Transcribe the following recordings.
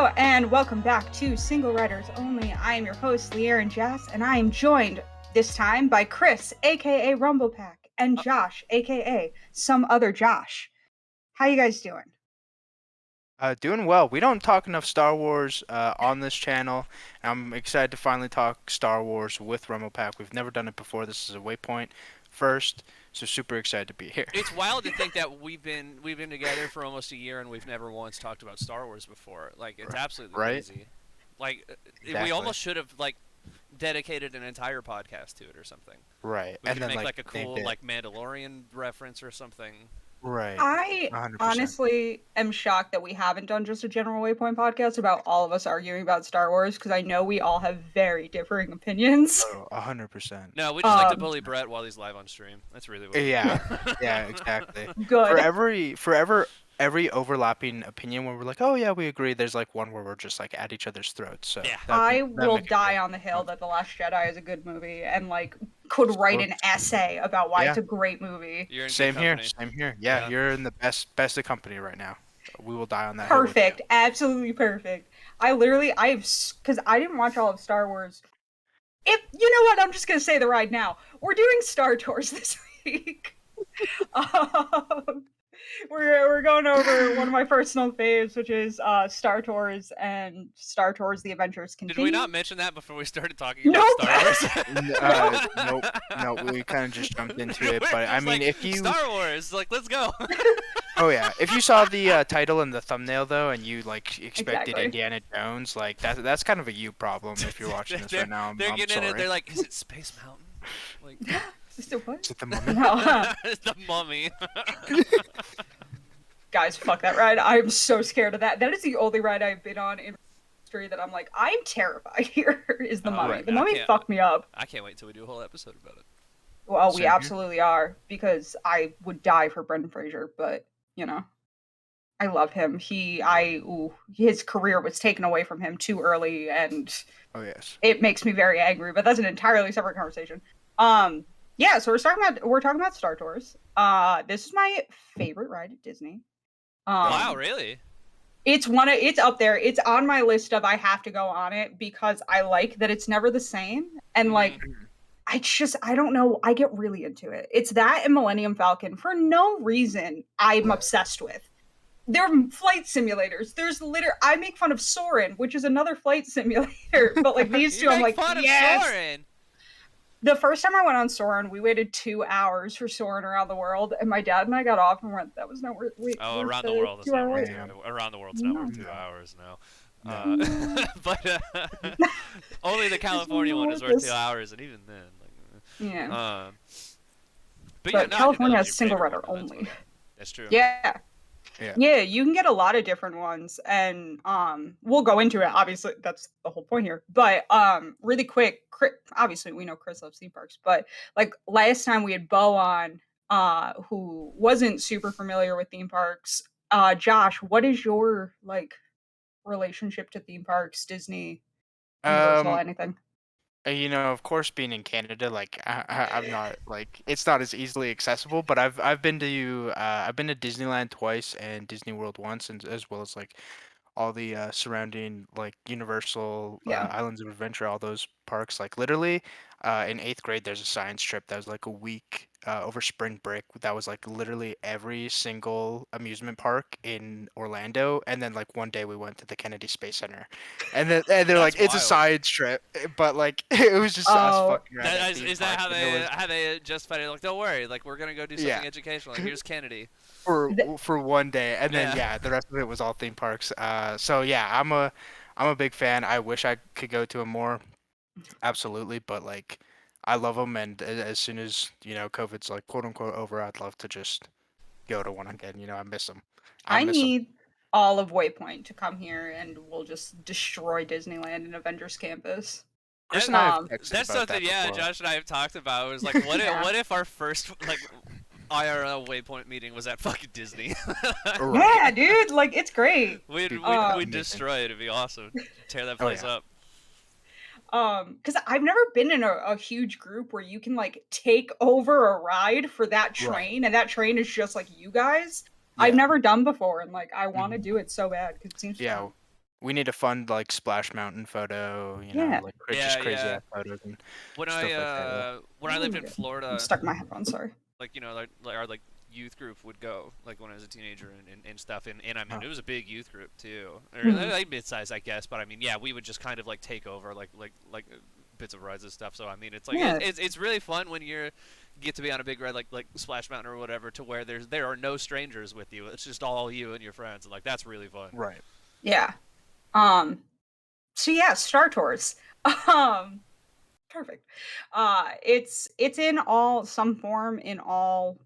Hello and welcome back to Single Riders Only. I am your host, Leanne Jass, and I am joined this time by Chris, aka Rumblepack, and Josh, aka some other Josh. How you guys doing? Doing well. We don't talk enough Star Wars on this channel. I'm excited to finally talk Star Wars with Rumblepack. We've never done it before. This is a Waypoint first, so super excited to be here. It's wild to think that we've been together for almost a year and we've never once talked about Star Wars before. Like, it's absolutely Right? crazy. Like, Exactly. we almost should have dedicated an entire podcast to it or something. Right. We And could then make a cool named it. Mandalorian reference or something. Right. I 100%. honestly am shocked that we haven't done just a general Waypoint podcast about all of us arguing about Star Wars, because I know we all have very differing opinions. Oh, 100%. No, we just like to bully Brett while he's live on stream. That's really what. Yeah. Yeah. Exactly. Good. Every overlapping opinion where we're like, oh yeah, we agree. There's like one where we're just like at each other's throats. So Yeah. I will die on the hill that The Last Jedi is a good movie and could write an essay about why it's a great movie. You're in Same good here. company. Same here. Yeah, you're in the best of company right now. We will die on that. Perfect. Absolutely perfect. Because I didn't watch all of Star Wars. You know what? I'm just gonna say the right now. We're doing Star Tours this week. We're going over one of my personal faves, which is Star Tours and Star Tours: The Adventures Continue. Did we not mention that before we started talking about Star Wars? Nope. We kind of just jumped into it. But I mean, if you Star Wars, let's go. Oh yeah, if you saw the title and the thumbnail though, and you expected Exactly. Indiana Jones, that's kind of a you problem if you're watching this right now. They're I'm getting sorry. in it. They're like, is it Space Mountain? Like, Is it what? Is it the Mummy? No. It's the Mummy. Guys, fuck that ride. I'm so scared of that. That is the only ride I've been on in history that I'm like, I'm terrified here, is the Mummy. Right. The Mummy fucked me up. I can't wait till we do a whole episode about it. Well, Same we here. absolutely are, because I would die for Brendan Fraser, but, I love him. His career was taken away from him too early, and Oh yes. it makes me very angry, but that's an entirely separate conversation. Yeah, so we're talking about Star Tours. This is my favorite ride at Disney. Wow, really? It's up there. It's on my list of I have to go on it, because I like that it's never the same. And I don't know, I get really into it. It's that and Millennium Falcon for no reason I'm obsessed with. They're flight simulators. I make fun of Soarin', which is another flight simulator, but these two, I'm like, yes. Soarin'. The first time I went on Soarin', we waited 2 hours for Soarin' Around the World, and my dad and I got off and went, that was not worth it. Oh, Around the World is not worth Around the World's not worth 2 hours, no. But only the California one is worth 2 hours, and even then, yeah. But California has single rider only. That's true. Yeah. Yeah, you can get a lot of different ones, and we'll go into it. Obviously, that's the whole point here. But really quick, obviously we know Chris loves theme parks, but last time we had Bo on, who wasn't super familiar with theme parks. Josh, what is your relationship to theme parks, Disney, Universal, anything? Of course, being in Canada, I'm not it's not as easily accessible. But I've been to Disneyland twice and Disney World once, and as well as all the surrounding Universal, Islands of Adventure, all those parks. Literally, in 8th grade, there's a science trip that was a week over spring break. That was literally every single amusement park in Orlando, and then one day we went to the Kennedy Space Center, and they're That's it's a wild. science trip, but it was just us fucking around. Is that how they justify it? Don't worry, we're gonna go do something educational. Here's Kennedy. For one day, and then the rest of it was all theme parks. So yeah, I'm a big fan. I wish I could go to a more, absolutely, but I love them, and as soon as COVID's quote unquote over, I'd love to just go to one again. I miss them. I need all of Waypoint to come here, and we'll just destroy Disneyland and Avengers Campus. Chris and I have texted That's about something. that before. Josh and I have talked about. It was what if our first IRL Waypoint meeting was at fucking Disney? Yeah, dude, it's great. We'd destroy it. It'd be awesome. Tear that place up. Because I've never been in a huge group where you can take over a ride for that train, and that train is just you guys. I've never done before, and I want to do it so bad because it seems fun. We need a fun like Splash Mountain photo, you know, Yeah. like just Yeah, crazy yeah. ass photos and When stuff like that. I Oh lived my in God. I'm Florida, stuck in my headphones. Sorry. like our like youth group would go like when I was a teenager and stuff, and I mean Oh, it was a big youth group too, or Mhm. like mid-size I guess, but I mean yeah, we would just kind of like take over like bits of rides and stuff. So I mean it's like Yeah. it's really fun when you get to be on a big ride like Splash Mountain or whatever, to where there are no strangers with you. It's just all you and your friends, and like that's really fun. right. Yeah. So yeah, Star Tours. Um, Perfect. It's in all some form in all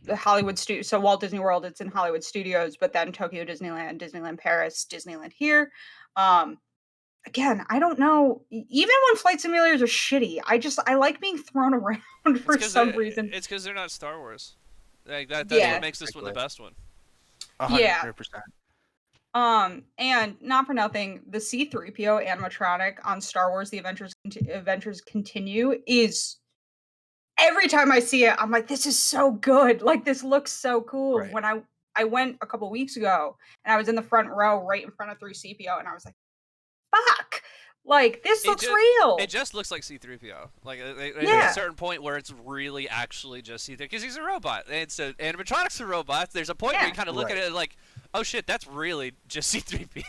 the Hollywood studio. So Walt Disney World, it's in Hollywood Studios, but then Tokyo Disneyland, Disneyland Paris, Disneyland here. Um, Again, I don't know. Even when flight simulators are shitty, I like being thrown around for some reason. It's because they're not Star Wars. Like that's what Yeah, makes this one the Exactly. best one. yeah. 100%. And not for nothing, the C3PO animatronic on Star Wars: The Adventures Continue is every time I see it, I'm like, this is so good. Like this looks so cool. Right. When I went a couple weeks ago and I was in the front row right in front of 3CPO and I was like, fuck. Like this looks It real. just looks like C3PO. Like there's a Yeah. certain point where it's really actually just C3 because he's a robot. And so animatronics are robots. There's a point where Yeah. you kind of look at Right. it like, oh shit, that's really just C3PO.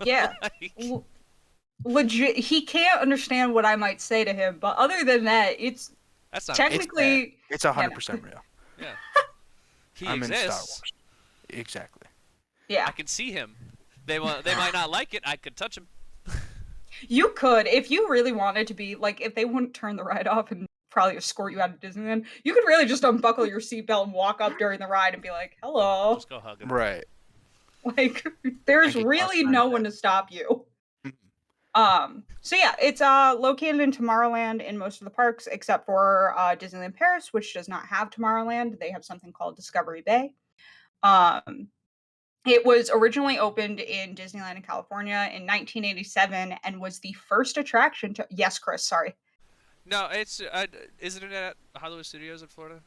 Yeah. Like, Legit, he can't understand what I might say to him, but other than that, it's that's not It's there. technically It's yeah, no. 100% real. yeah. He I'm in Star exists. Wars. Exactly. Yeah. I can see him. They might not like it. I could touch him. You could, if you really wanted to be like, if they wouldn't turn the ride off and probably escort you out of Disneyland, you could really just unbuckle your seatbelt and walk up during the ride and be like, "Hello." Just go hug him. Right. Like, there's I could really cross no my one to stop you. Mhm. So yeah, it's located in Tomorrowland in most of the parks except for Disneyland Paris, which does not have Tomorrowland. They have something called Discovery Bay. Um, it was originally opened in Disneyland in California in 1987 and was the first attraction to. Yes, Chris. Sorry. No, it's isn't it at Hollywood Studios in Florida?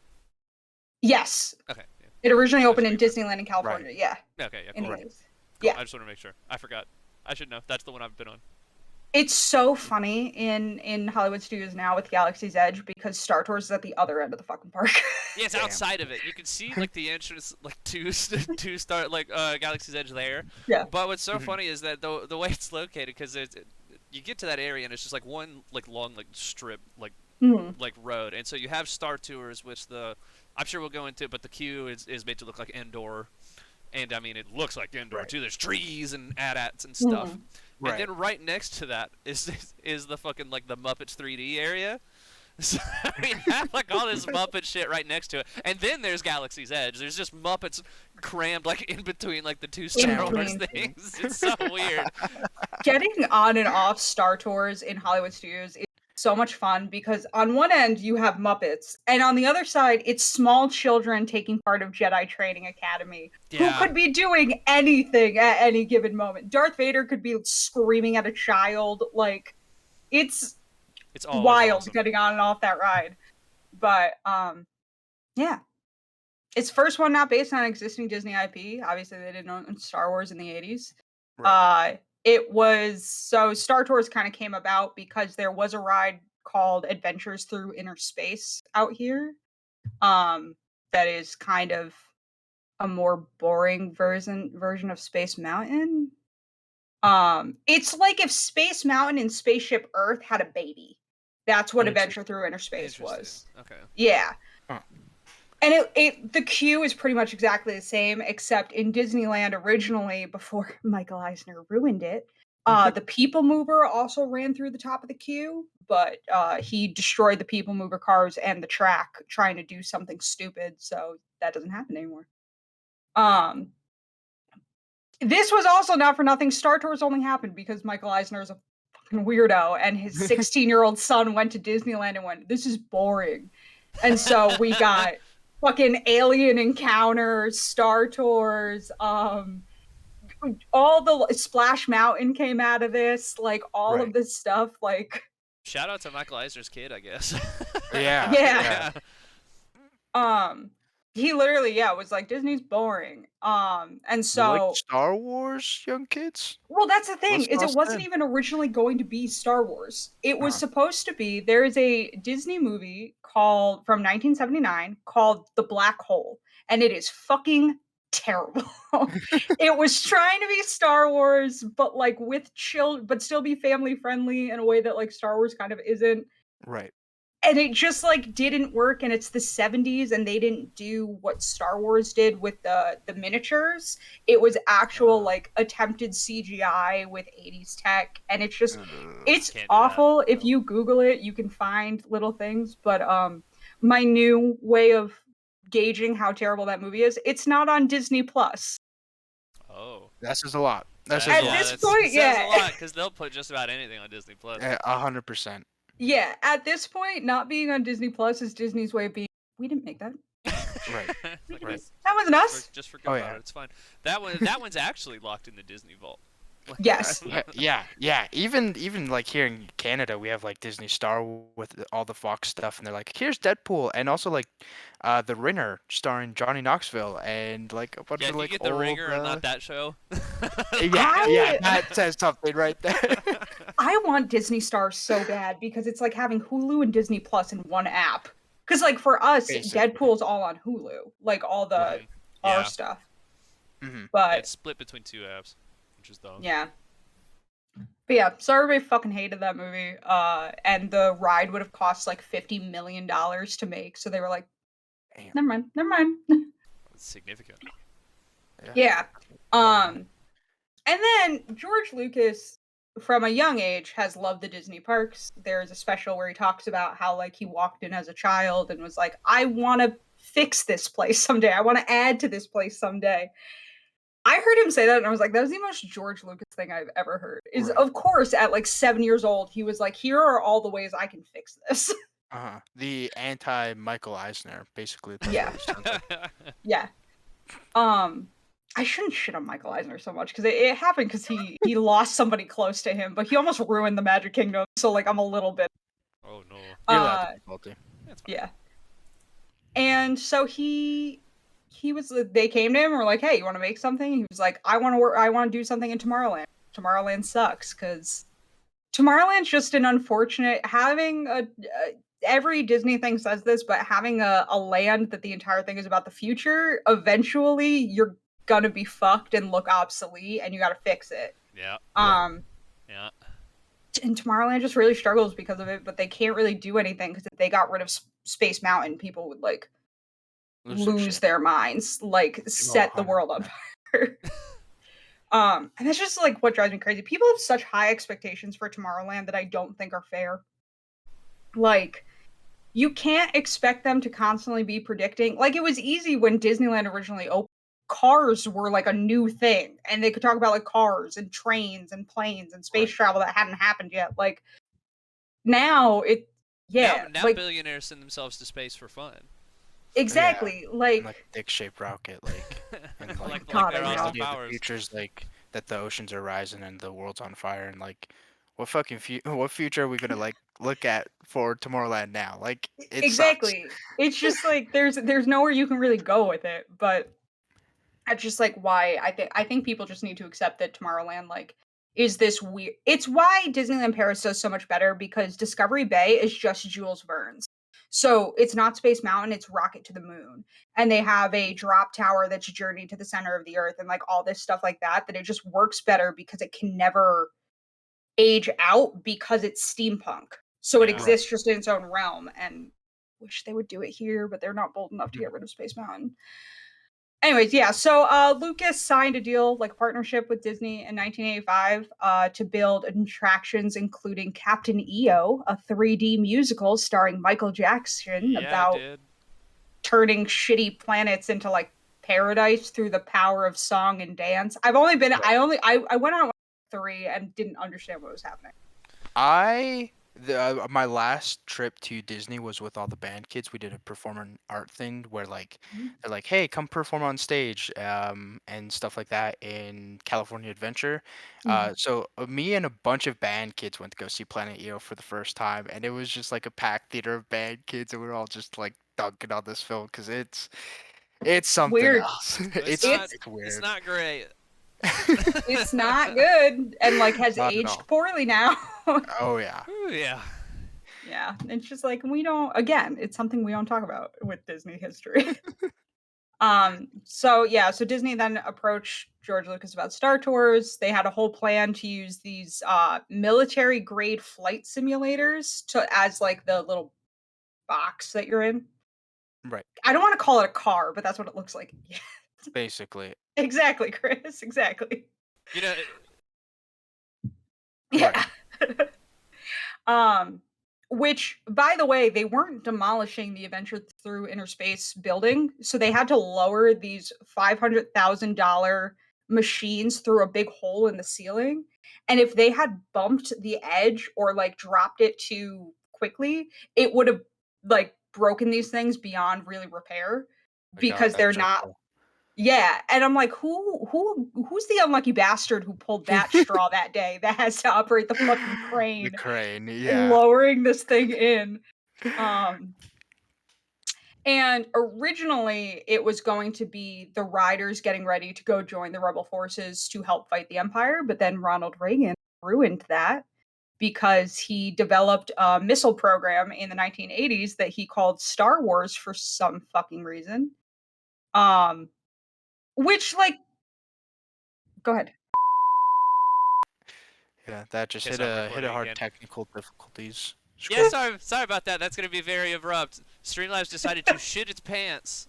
Yes, Okay. Yeah. it originally opened in That's Disneyland in California. Yeah, Okay. Yeah. in Cool. the 80s. Cool. Yeah. I just want to make sure. I forgot. I should know. That's the one I've been on. It's so funny in Hollywood Studios now with Galaxy's Edge because Star Tours is at the other end of the fucking park. Yeah, it's Damn. outside of it. You can see like the entrance, like two star like Galaxy's Edge there. Yeah. But what's so Mhm. funny is that the way it's located, because you get to that area and it's just like one like long like strip Mhm. like road, and so you have Star Tours, which I'm sure we'll go into it, but the queue is made to look like Endor, and I mean it looks like Endor Right. too. There's trees and AT-ATs and stuff. Mhm. Right. And then right next to that is the fucking like the Muppets 3D area. So we have like all this Muppet shit right next to it, and then there's Galaxy's Edge. There's just Muppets crammed like in between like the two Star Wars between. things. It's so weird. Getting on and off Star Tours in Hollywood Studios is so much fun because on one end you have Muppets, and on the other side it's small children taking part of Jedi Training Academy who Yeah. could be doing anything at any given moment. Darth Vader could be screaming at a child. Like it's It's always wild awesome. getting on and off that ride. But yeah. It's first one not based on existing Disney IP. Obviously they didn't own Star Wars in the 80s. Right. It was so Star Tours kind of came about because there was a ride called Adventures Through Inner Space out here. That is kind of a more boring version of Space Mountain. It's like if Space Mountain and Spaceship Earth had a baby. That's what Adventure Through Inner Space was. Okay. Yeah. Huh. And the queue is pretty much exactly the same, except in Disneyland originally, before Michael Eisner ruined it, the People Mover also ran through the top of the queue, but he destroyed the People Mover cars and the track trying to do something stupid, so that doesn't happen anymore. This was also not for nothing. Star Tours only happened because Michael Eisner is a fucking weirdo, and his 16-year-old son went to Disneyland and went, "This is boring," and so we got fucking Alien Encounters, Star Tours, all the Splash Mountain came out of this, like all Right. of this stuff, like Shout out to Michael Eisner's kid, I guess. Yeah. Yeah. He literally, yeah, was like, "Disney's boring." And You like so Star Wars, young kids? well, that's the thing, Let's is it toss it wasn't in. even originally going to be Star Wars. It was Uh-huh. supposed to be there is a Disney movie called from 1979 called The Black Hole, and it is fucking terrible. It was trying to be Star Wars, but, like, with chill but still be family friendly in a way that, like, Star Wars kind of isn't. Right. And it just, like, didn't work, and it's the '70s, and they didn't do what Star Wars did with the miniatures. It was actual, Uh, like, attempted CGI with '80s tech, and it's can't do that. awful. If No. you Google it, you can find little things, but, my new way of gauging how terrible that movie is, it's not on Disney Plus. Oh. That says a lot. That That, says a At yeah, lot. this that's it point, says a yeah. lot because they'll put just about anything on Disney Plus. 100%. Yeah, at this point, not being on Disney Plus is Disney's way of being, "We didn't make that. Right. We Like, didn't Right. that wasn't us." just forget Oh, about yeah. it. It's fine. That one's actually locked in the Disney vault. Like, Yes. Yeah. Even like here in Canada, we have like Disney Star with all the Fox stuff, and they're like, here's Deadpool, and also like, The Ringer starring Johnny Knoxville, and like a bunch yeah, of if you like get the old. ringer and not that show. Yeah, I that says something right there. I want Disney Stars so bad because it's like having Hulu and Disney Plus in one app. Because like for us, Basically. Deadpool's all on Hulu, like all the Right. Mhm. our Yeah. stuff. Hmm. Yeah, But it's split between two apps, which is dumb. yeah. But yeah, so everybody fucking hated that movie. And the ride would have cost like $50 million to make. So they were like, Damn. never mind, never mind. It's significant. Yeah. Yeah. Long one. And then George Lucas, from a young age, has loved the Disney parks. There's a special where he talks about how like he walked in as a child and was like, "I want to fix this place someday. I want to add to this place someday." I heard him say that and I was like, that was the most George Lucas thing I've ever heard. Is Right. of course at like 7 years old, he was like, "Here are all the ways I can fix this." The anti Michael Eisner, basically. That's Yeah. what it sounds like. Yeah. Um, I shouldn't shit on Michael Eisner so much because it happened because he lost somebody close to him, but he almost ruined the Magic Kingdom. So like I'm a little bit Oh no. You're allowed to uh be salty. That's fine. yeah. And so he was they came to him and were like, "Hey, you want to make something?" He was like, "I want to work. I want to do something in Tomorrowland sucks because Tomorrowland's just an unfortunate having every Disney thing says this, but having a land that the entire thing is about the future, eventually you're gonna be fucked and look obsolete and you gotta fix it. Yeah. Right. Yeah. And Tomorrowland just really struggles because of it, but they can't really do anything because if they got rid of Space Mountain, people would like Lose their lose shit. their minds, like Oh, set the world on 100%. fire. And that's just like what drives me crazy. People have such high expectations for Tomorrowland that I don't think are fair. Like, you can't expect them to constantly be predicting. Like, it was easy when Disneyland originally opened. Cars were like a new thing, and they could talk about like cars and trains and planes and space Right. travel that hadn't happened yet. Like, now it, yeah, Now like, billionaires send themselves to space for fun. exactly. And Like, like a dick-shaped rocket, and my like God, their I know. Austin reality of the Powers. future's like that the oceans are rising and the world's on fire, and like what fucking what future are we gonna like look at for Tomorrowland now? Like it sucks. Exactly. It's just like there's nowhere you can really go with it, but that's just like why I think people just need to accept that Tomorrowland like is this weird. It's why Disneyland Paris does so much better because Discovery Bay is just Jules Verne's. So it's not Space Mountain, it's Rocket to the Moon. And they have a drop tower that's Journey to the Center of the Earth and like all this stuff like that, that it just works better because it can never age out because it's steampunk. So it Yeah. Right. exists just in its own realm. And wish they would do it here, but they're not bold enough to Mhm. get rid of Space Mountain. Anyways, yeah. So Lucas signed a deal, like a partnership with Disney in 1985, to build attractions, including Captain EO, a 3D musical starring Michael Jackson Yeah, about dude. turning shitty planets into like paradise through the power of song and dance. I've only been, Right. I went on three and didn't understand what was happening. My last trip to Disney was with all the band kids. We did a performing art thing where like they're like, "Hey, come perform on stage," and stuff like that in California Adventure. Mhm. Me and a bunch of band kids went to go see Planet EO for the first time, and it was just like a packed theater of band kids, and we were all just like dunking on this film because It's something Weird. else. It's weird. It's not great. It's not good, and like has Not at aged all. poorly now. Oh yeah. Ooh, yeah. Yeah, it's just like we don't. Again, it's something we don't talk about with Disney history. So Disney then approached George Lucas about Star Tours. They had a whole plan to use these military grade flight simulators to as like the little box that you're in. Right. I don't want to call it a car, but that's what it looks like. Yeah. Basically. Exactly, Chris. Exactly. You know, Yeah. um which by the way, they weren't demolishing the Adventure Through Inner Space building, so they had to lower these $500,000 machines through a big hole in the ceiling. And if they had bumped the edge or like dropped it too quickly, it would have like broken these things beyond really repair My God, because they're that's so not. cool. Yeah, and I'm like, who's the unlucky bastard who pulled that straw that day that has to operate the fucking The crane crane, yeah. lowering this thing in? And originally it was going to be the riders getting ready to go join the rebel forces to help fight the Empire, but then Ronald Reagan ruined that because he developed a missile program in the 1980s that he called Star Wars for some fucking reason. Which like go ahead. Yeah, that just Guess hit I'm a recording hard again. technical difficulties. Yeah, sorry about that. That's gonna be very abrupt. Streamlabs decided to shit its pants.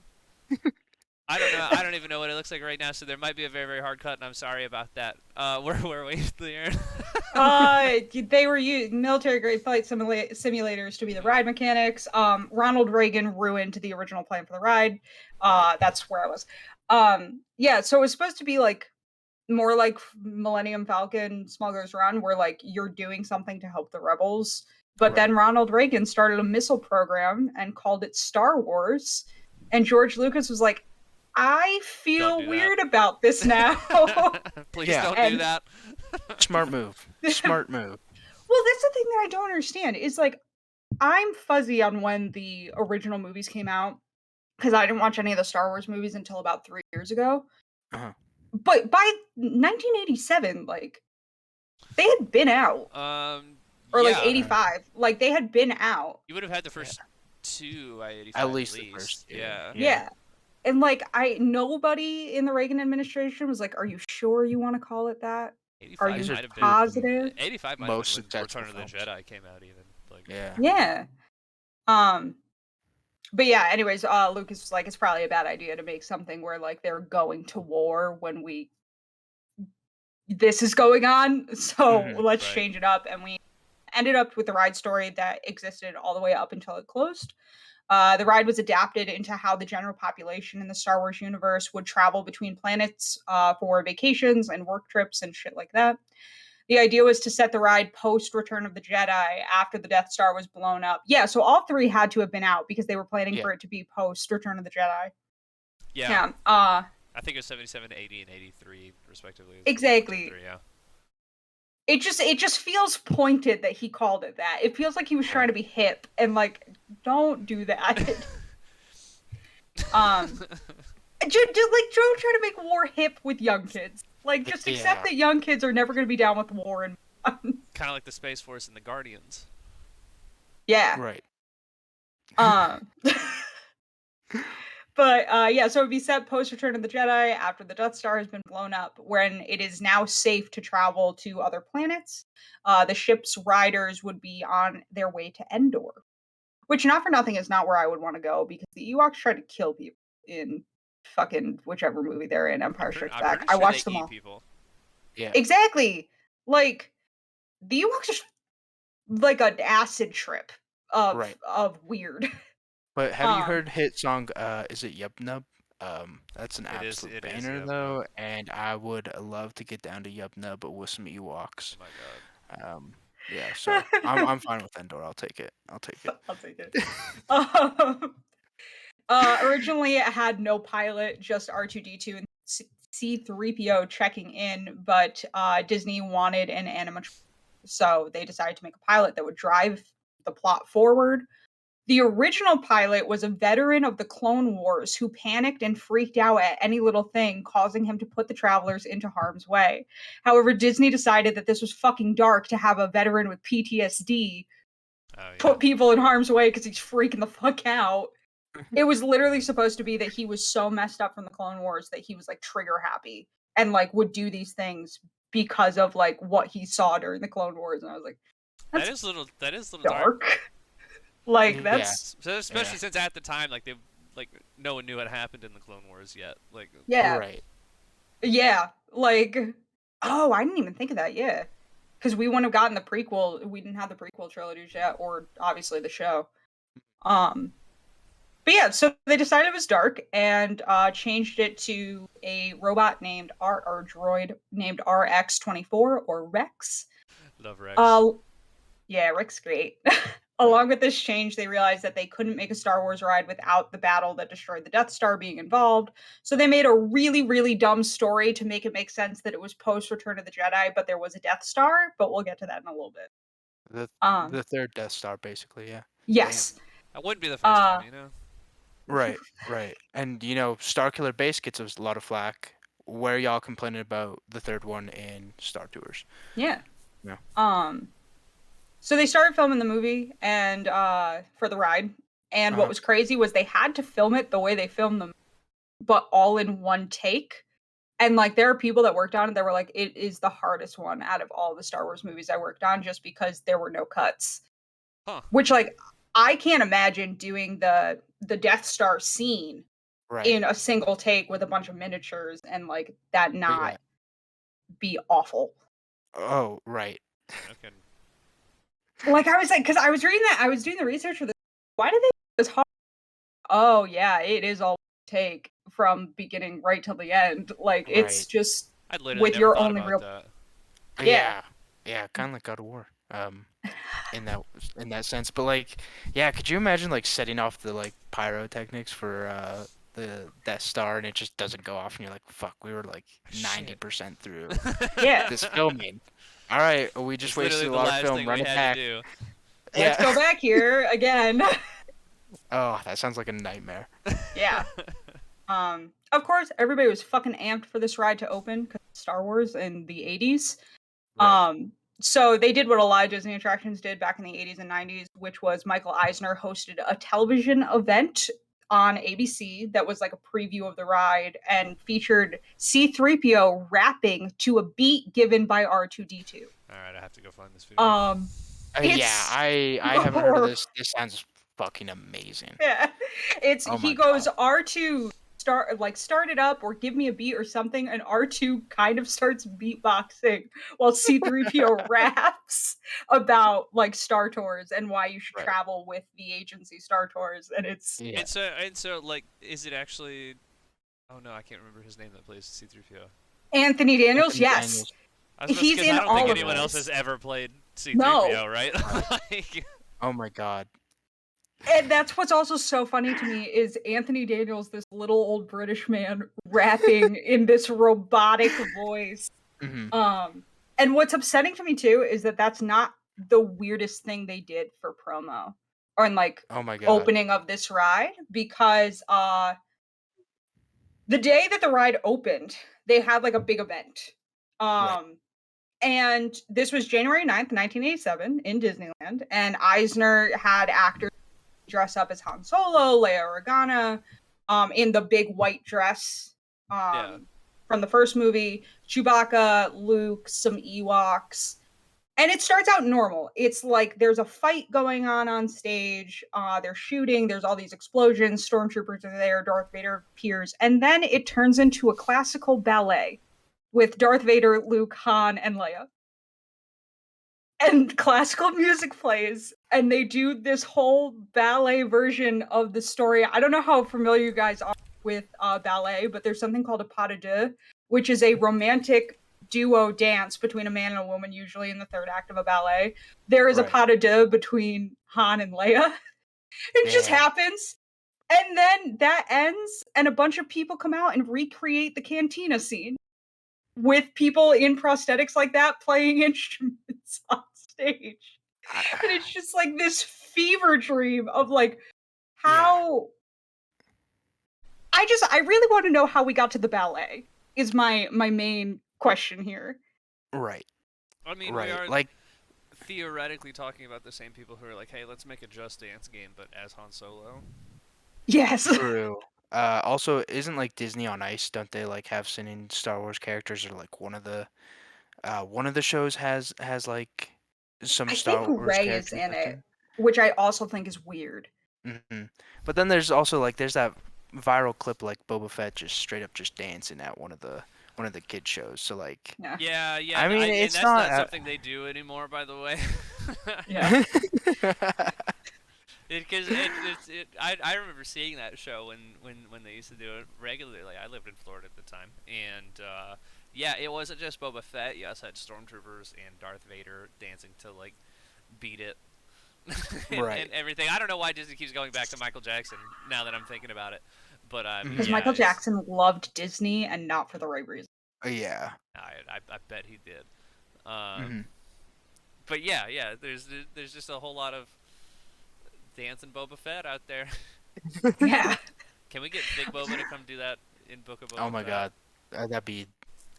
I don't know. I don't even know what it looks like right now, so there might be a very, very hard cut, and I'm sorry about that. Where were we, Leanne? They were using military grade flight simulators to be the ride mechanics. Ronald Reagan ruined the original plan for the ride. That's where I was. Yeah, so it was supposed to be like more like Millennium Falcon Smuggler's Run, where like you're doing something to help the rebels. But then Ronald Reagan started a missile program and called it Star Wars. And George Lucas was like, I feel weird about this now. Please don't do that. Smart move. Smart move. Well, that's the thing that I don't understand. Is like, I'm fuzzy on when the original movies came out because I didn't watch any of the Star Wars movies until about 3 years ago. But by 1987, like, they had been out. Or like 85. Like, they had been out. You would have had the first two by 85 at least. The first, yeah. And like, nobody in the Reagan administration was like, "Are you sure you want to call it that? Are you positive?" 85 might have been when Return of the Jedi came out, even. Like, yeah. But yeah, anyways, Lucas was like, it's probably a bad idea to make something where like they're going to war when this is going on. So let's change it up. And we ended up with the ride story that existed all the way up until it closed. The ride was adapted into how the general population in the Star Wars universe would travel between planets for vacations and work trips and shit like that. The idea was to set the ride post Return of the Jedi after the Death Star was blown up. Yeah, so all three had to have been out because they were planning for it to be post Return of the Jedi. Yeah. I think it was 77, 80, and 83, respectively. Exactly. Yeah. It just feels pointed that he called it that. It feels like he was trying to be hip and like, don't do that. Don't try to make war hip with young kids. Like, just accept that young kids are never going to be down with war and kind of like the Space Force and the Guardians. Yeah. Right. But so it'd be set post Return of the Jedi after the Death Star has been blown up, when it is now safe to travel to other planets. The ship's riders would be on their way to Endor, which, not for nothing, is not where I would want to go because the Ewoks tried to kill people in fucking whichever movie they're in, Empire Strikes Back. I watched them all. People. Yeah. Exactly. Like, the Ewoks are like an acid trip of weird. But have you heard hit song, is it Yub Nub? That's an absolute it banner, is, though, and I would love to get down to Yub Nub with some Ewoks. Oh my God. Yeah, so I'm fine with Endor. I'll take it. I'll take it. Originally, it had no pilot, just R2-D2 and C-3PO checking in, but Disney wanted an animatronic, so they decided to make a pilot that would drive the plot forward. The original pilot was a veteran of the Clone Wars who panicked and freaked out at any little thing, causing him to put the travelers into harm's way. However, Disney decided that this was fucking dark to have a veteran with PTSD put people in harm's way because he's freaking the fuck out. It was literally supposed to be that he was so messed up from the Clone Wars that he was like trigger happy and like would do these things because of like what he saw during the Clone Wars. And I was like, that is a little dark. Like that's so especially since at the time like they like no one knew what happened in the Clone Wars yet. Like right. Yeah, like oh, I didn't even think of that. Yeah, because we wouldn't have gotten the prequel. We didn't have the prequel trilogies yet, or obviously the show. But yeah, so they decided it was dark and changed it to a robot named or droid named RX-24 or Rex. Love Rex. Yeah, Rick's great. Along with this change, they realized that they couldn't make a Star Wars ride without the battle that destroyed the Death Star being involved. So they made a really, really dumb story to make it make sense that it was post Return of the Jedi, but there was a Death Star. But we'll get to that in a little bit. The third Death Star, basically, yeah. Yes. That wouldn't be the first time, you know? Right, right. And, you know, Starkiller Base gets a lot of flack. Where y'all complaining about the third one in Star Tours? Yeah. Yeah. So they started filming the movie and for the ride. And what was crazy was they had to film it the way they filmed them, but all in one take. And like there are people that worked on it that were like, it is the hardest one out of all the Star Wars movies I worked on just because there were no cuts. Which like I can't imagine doing the Death Star scene in a single take with a bunch of miniatures and like that not be awful. Oh, right. Okay. Like I was like, because I was reading that, I was doing the research for this. Why did they do this hard? Oh yeah, it is all take from beginning right till the end. Like it's just with your only real. That. Yeah, kind of like God of War. In that sense, but like, yeah, could you imagine like setting off the like pyrotechnics for the Death Star and it just doesn't go off and you're like, fuck, we were like 90% through this filming. All right, we just wasted a lot of film. Run it back. Let's go back here again. Oh, that sounds like a nightmare. Yeah. Of course, everybody was fucking amped for this ride to open because Star Wars in the 80s. Right. So they did what a lot of Disney attractions did back in the 80s and 90s, which was Michael Eisner hosted a television event on ABC that was like a preview of the ride and featured C-3PO rapping to a beat given by R2-D2. All right, I have to go find this video. Yeah, I haven't heard of this. This sounds fucking amazing. Yeah, he goes R2 start it up or give me a beat or something, and R2 kind of starts beatboxing while C-3PO raps about like Star Tours and why you should travel with the agency Star Tours, and it's and so like is it actually? Oh no, I can't remember his name that plays C-3PO. Anthony Daniels, yes. He's in all of I don't think anyone else has ever played C-3PO, right? Like, oh my god. And that's what's also so funny to me is Anthony Daniels, this little old British man, rapping in this robotic voice. Mm-hmm. And what's upsetting to me too is that that's not the weirdest thing they did for promo or in like opening of this ride, because the day that the ride opened, they had like a big event. And this was January 9th, 1987 in Disneyland, and Eisner had actors dress up as Han Solo, Leia Organa, in the big white dress from the first movie, Chewbacca, Luke, some Ewoks, and it starts out normal. It's like there's a fight going on stage, they're shooting, there's all these explosions, stormtroopers are there, Darth Vader appears, and then it turns into a classical ballet with Darth Vader, Luke, Han, and Leia. And classical music plays, and they do this whole ballet version of the story. I don't know how familiar you guys are with ballet, but there's something called a pas de deux, which is a romantic duo dance between a man and a woman, usually in the third act of a ballet. There is a pas de deux between Han and Leia. It just happens. And then that ends, and a bunch of people come out and recreate the cantina scene with people in prosthetics like that playing instruments on stage. And it's just like this fever dream of like Yeah. how I really want to know how we got to the ballet is my main question here. Right. I mean, we Right. are Like, theoretically talking about the same people who are like, hey, let's make a Just Dance game, but as Han Solo. Yes. true. Also, isn't like Disney on Ice? Don't they like have singing Star Wars characters, or like one of the shows has like some I think Star Wars Ray is characters in that it, sing? which I also think is weird. But then there's also like there's that viral clip like Boba Fett just straight up just dancing at one of the kid shows. So like, Yeah. Yeah, I mean, and it's that's not. not something they do anymore, by the way. Yeah. Because I remember seeing that show when they used to do it regularly. I lived in Florida at the time, and yeah, it wasn't just Boba Fett. You also had stormtroopers and Darth Vader dancing to like "Beat It" Right. and everything. I don't know why Disney keeps going back to Michael Jackson now that I'm thinking about it, but Because yeah, Michael Jackson loved Disney and not for the right reason. Yeah. I bet he did. hmm But yeah, there's just a whole lot of dancing Boba Fett out there. Yeah. Can we get Big Boba to come do that in Book of Boba Oh my Fett? God, that'd be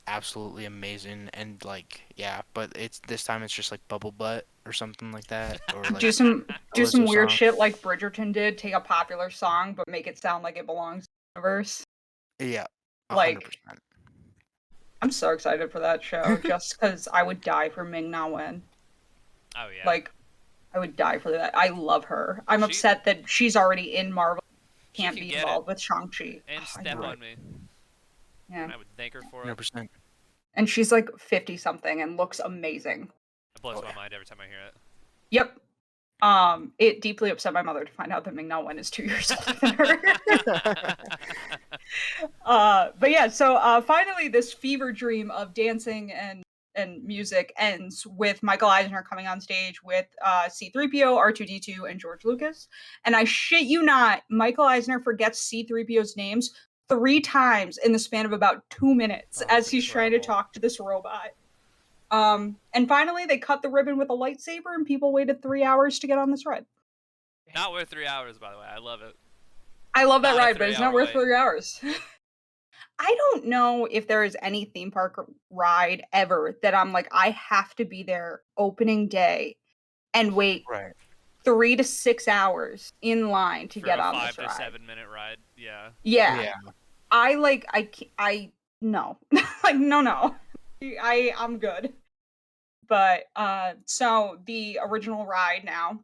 absolutely amazing. And like, yeah, but it's this time it's just like Bubble Butt or something like that, or like do some Lizzo weird song. shit like Bridgerton did. Take a popular song but make it sound like it belongs to the universe. Yeah, Like 100%. I'm so excited for that show just because I would die for Ming Na Wen. Oh yeah. Like I would die for that. I love her. I'm She- upset that she's already in Marvel. She Can't can be get involved with Shang-Chi. and Oh, I step know. on me. Yeah. I would thank her for it. 100%. And she's like 50 something and looks amazing. It blows Oh, my yeah. mind every time I hear it. Yep. It deeply upset my mother to find out that Ming Na Wen is 2 years older than her. But yeah, so finally this fever dream of dancing and music ends with Michael Eisner coming on stage with C-3PO, R2-D2, and George Lucas. And I shit you not, Michael Eisner forgets C-3PO's names 3 times in the span of about 2 minutes as he's trying to talk to this robot. And finally they cut the ribbon with a lightsaber and people waited 3 hours to get on this ride. Not worth 3 hours, by the way. I love it. I love that Not a ride, but it's not 3-hour worth wait. 3 hours. I don't know if there is any theme park ride ever that I'm like, I have to be there opening day and wait Right. 3 to 6 hours in line to For get a on 5 this to ride. 7 minute ride. Yeah. Yeah. Yeah. I no. Like no. I'm good. But so the original ride now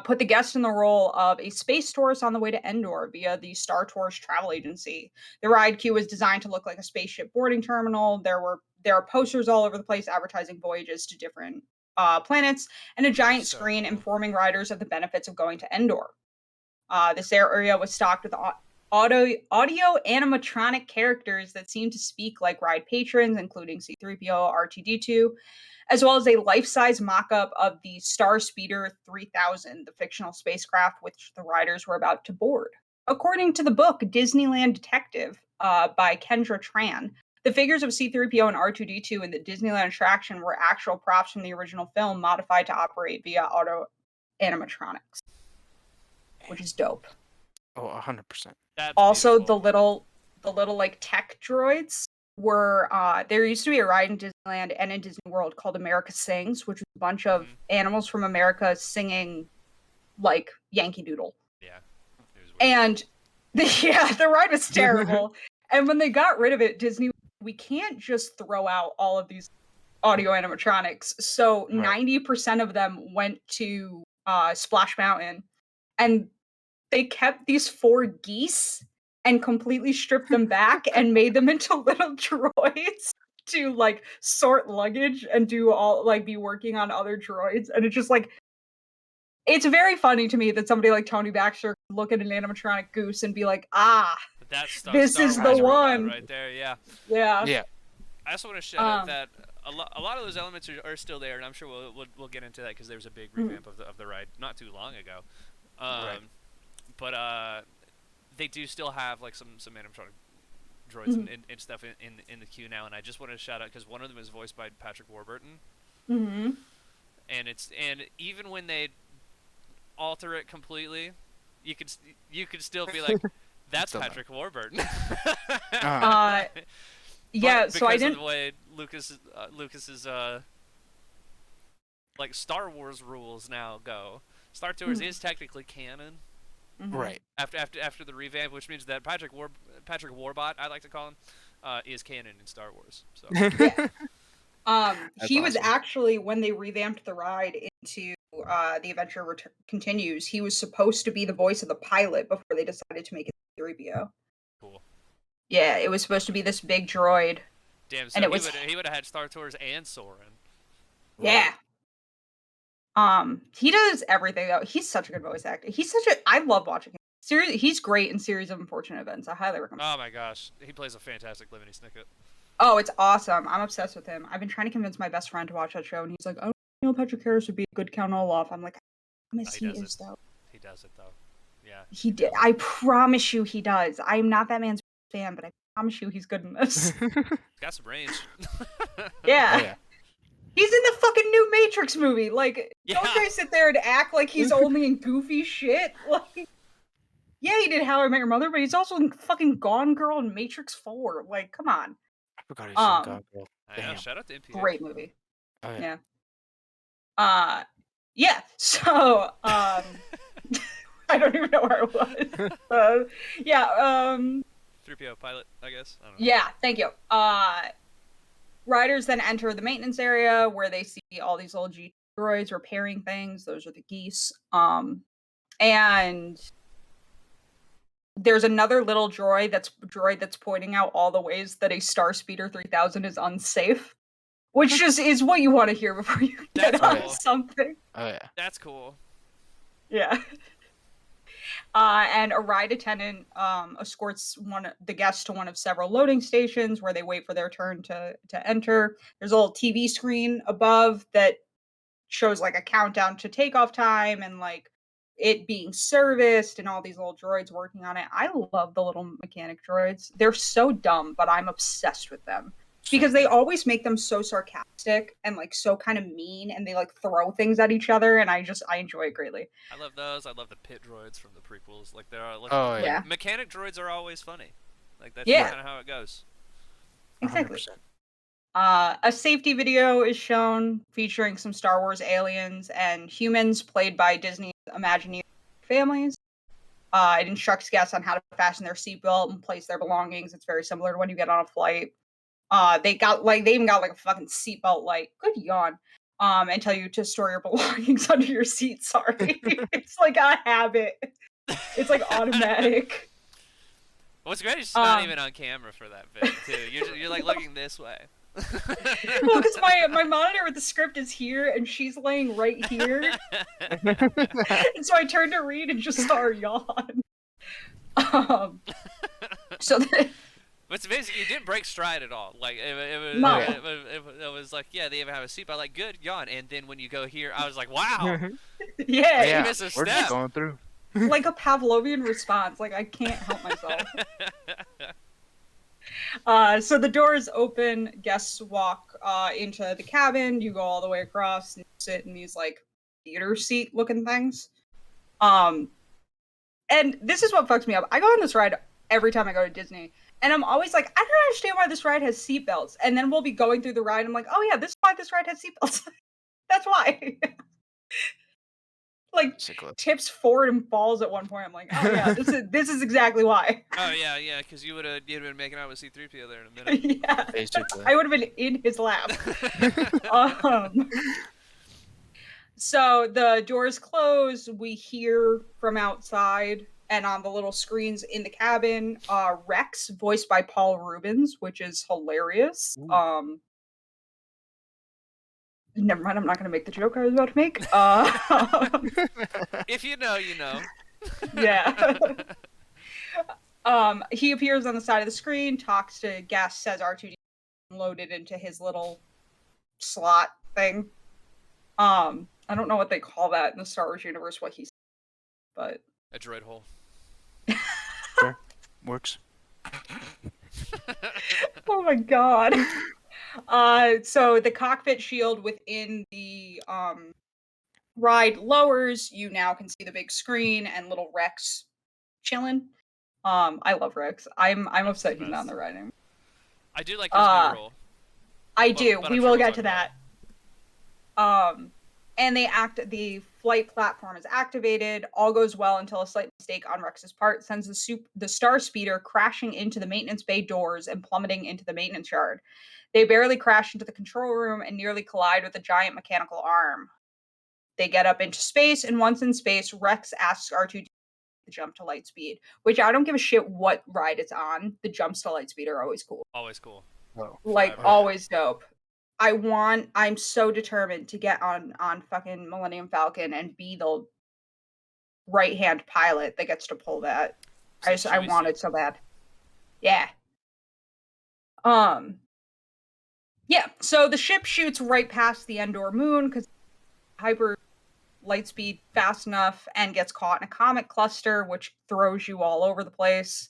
put the guest in the role of a space tourist on the way to Endor via the Star Tours travel agency. The ride queue was designed to look like a spaceship boarding terminal. There are posters all over the place advertising voyages to different planets, and a giant So screen cool. informing riders of the benefits of going to Endor. This area was stocked with audio animatronic characters that seemed to speak like ride patrons, including C-3PO, R2-D2, as well as a life-size mock-up of the Star Speeder 3000, the fictional spacecraft which the riders were about to board. According to the book Disneyland Detective by Kendra Tran, the figures of C-3PO and R2-D2 in the Disneyland attraction were actual props from the original film modified to operate via auto animatronics, which is dope. Oh, 100%. That's Also, beautiful. the little like tech droids were there used to be a ride in Disneyland and in Disney World called America Sings, which was a bunch of animals from America singing like Yankee Doodle. Yeah. It was weird. And the ride was terrible. And when they got rid of it, Disney, we can't just throw out all of these audio animatronics. So Right. 90% of them went to Splash Mountain, and they kept these 4 geese and completely stripped them back and made them into little droids to like sort luggage and do all like be working on other droids. And it's just like it's very funny to me that somebody like Tony Baxter could look at an animatronic goose and be like, That's this Star is the Wars robot one. right there. Yeah. Yeah. Yeah. I also want to shout out that a lot of those elements are still there, and I'm sure we'll get into that because there was a big revamp of the ride not too long ago. Right. But they do still have like some animatronic droids and stuff in the queue now, and I just want to shout out because one of them is voiced by Patrick Warburton. Mm-hmm. and even when they alter it completely, you could still be like, that's Still Patrick Warburton. Yeah, But so I because of didn't. the way Lucas's like Star Wars rules now go, Star Tours is technically canon Right. after the revamp, which means that Patrick Warbot, I like to call him, is canon in Star Wars. So Yeah. That's He was awesome. actually, when they revamped the ride into The Adventure Continues, he was supposed to be the voice of the pilot before they decided to make it 3PO. cool. Yeah, it was supposed to be this big droid, Damn. and So it was he would have had Star Tours and Soren. yeah. He does everything though. He's such a good voice actor. I love watching him. Seriously, he's great in Series of Unfortunate Events. I highly recommend. Oh my gosh, he plays a fantastic Lemony Snicket. Oh, it's awesome. I'm obsessed with him. I've been trying to convince my best friend to watch that show, and he's like, "Oh, Neil Patrick Harris would be a good Count Olaf." I'm like, "I promise he is though." He does it though. Yeah. He did. I promise you, he does. I am not that man's fan, but I promise you, he's good in this. He's got some range. Yeah. Oh yeah. He's in the fucking new Matrix movie. Like, don't Yeah. try to sit there and act like he's only in goofy shit. Like, yeah, he did How I Met Your Mother, but he's also in fucking Gone Girl and Matrix 4. Like, come on. I forgot he's in God Girl. I know. Damn. Shout out to NPH. Great movie. Oh yeah. Yeah. Yeah. So, I don't even know where I was. Yeah. 3PO pilot, I guess. I don't know. Yeah. Thank you. Riders then enter the maintenance area where they see all these little G droids repairing things. Those are the geese. And there's another little droid that's pointing out all the ways that a Star Speeder 3000 is unsafe, which just is what you want to hear before you get That's on cool. something. Oh yeah. That's cool. Yeah. And a ride attendant escorts the guests to one of several loading stations where they wait for their turn to enter. There's a little TV screen above that shows like a countdown to takeoff time and like it being serviced and all these little droids working on it. I love the little mechanic droids. They're so dumb, but I'm obsessed with them. Because they always make them so sarcastic and like so kind of mean and they like throw things at each other and I enjoy it greatly. I love those. I love the pit droids from the prequels. Like there are like, Oh like, yeah. mechanic droids are always funny. Like that's Yeah. kind of how it goes. Exactly. 100%. A safety video is shown featuring some Star Wars aliens and humans played by Disney's Imagineering families. It instructs guests on how to fasten their seatbelt and place their belongings. It's very similar to when you get on a flight. They even got like a fucking seatbelt light. Good yawn. And tell you to store your belongings under your seat. Sorry. It's like a habit. It's like automatic. What's great is she's not even on camera for that bit too. You're like looking this way. Well, because my monitor with the script is here and she's laying right here. And so I turned to read and just saw her yawn. So But basically, you didn't break stride at all. Like No. it was like, yeah, they even have a seatbelt. Like, good yawn. And then when you go here, I was like, wow. yeah, Yeah. miss a We're just step. going through. like a Pavlovian response. Like I can't help myself. So the doors open, guests walk into the cabin, you go all the way across and sit in these like theater seat looking things. And this is what fucks me up. I go on this ride every time I go to Disney, and I'm always like, I don't understand why this ride has seatbelts. And then we'll be going through the ride, I'm like, oh yeah, this is why this ride has seatbelts. That's why. Like tips forward and falls at one point. I'm like, oh yeah, this is exactly why. Oh yeah, because you'd have been making out with C-3PO there in a minute. Yeah, Basically. I would have been in his lap. So the doors close. We hear from outside, and on the little screens in the cabin, Rex, voiced by Paul Rubens, which is hilarious. Never mind, I'm not going to make the joke I was about to make. If you know, you know. Yeah. He appears on the side of the screen, talks to guests, says R2D loaded into his little slot thing. I don't know what they call that in the Star Wars universe, what he's, but a droid hole. Sure. Works. Oh my god. So the cockpit shield within the ride lowers, you now can see the big screen and little Rex chilling. I love Rex. I'm Rex is upset the he's not on best. the ride anymore. I do like his new role. I do. But We I'm sure will we'll get talk to about that. And the flight platform is activated. All goes well until a slight mistake on Rex's part sends the Star Speeder crashing into the maintenance bay doors and plummeting into the maintenance yard. They barely crash into the control room and nearly collide with a giant mechanical arm. They get up into space, and once in space, Rex asks R2 to jump to light speed, which I don't give a shit what ride it's on. The jumps to light speed are always cool. Always cool. Oh, Like, Forever. always dope. I'm so determined to get on fucking Millennium Falcon and be the right-hand pilot that gets to pull that. I want it so bad. Yeah. Yeah, so the ship shoots right past the Endor moon because hyper light speed fast enough and gets caught in a comet cluster, which throws you all over the place.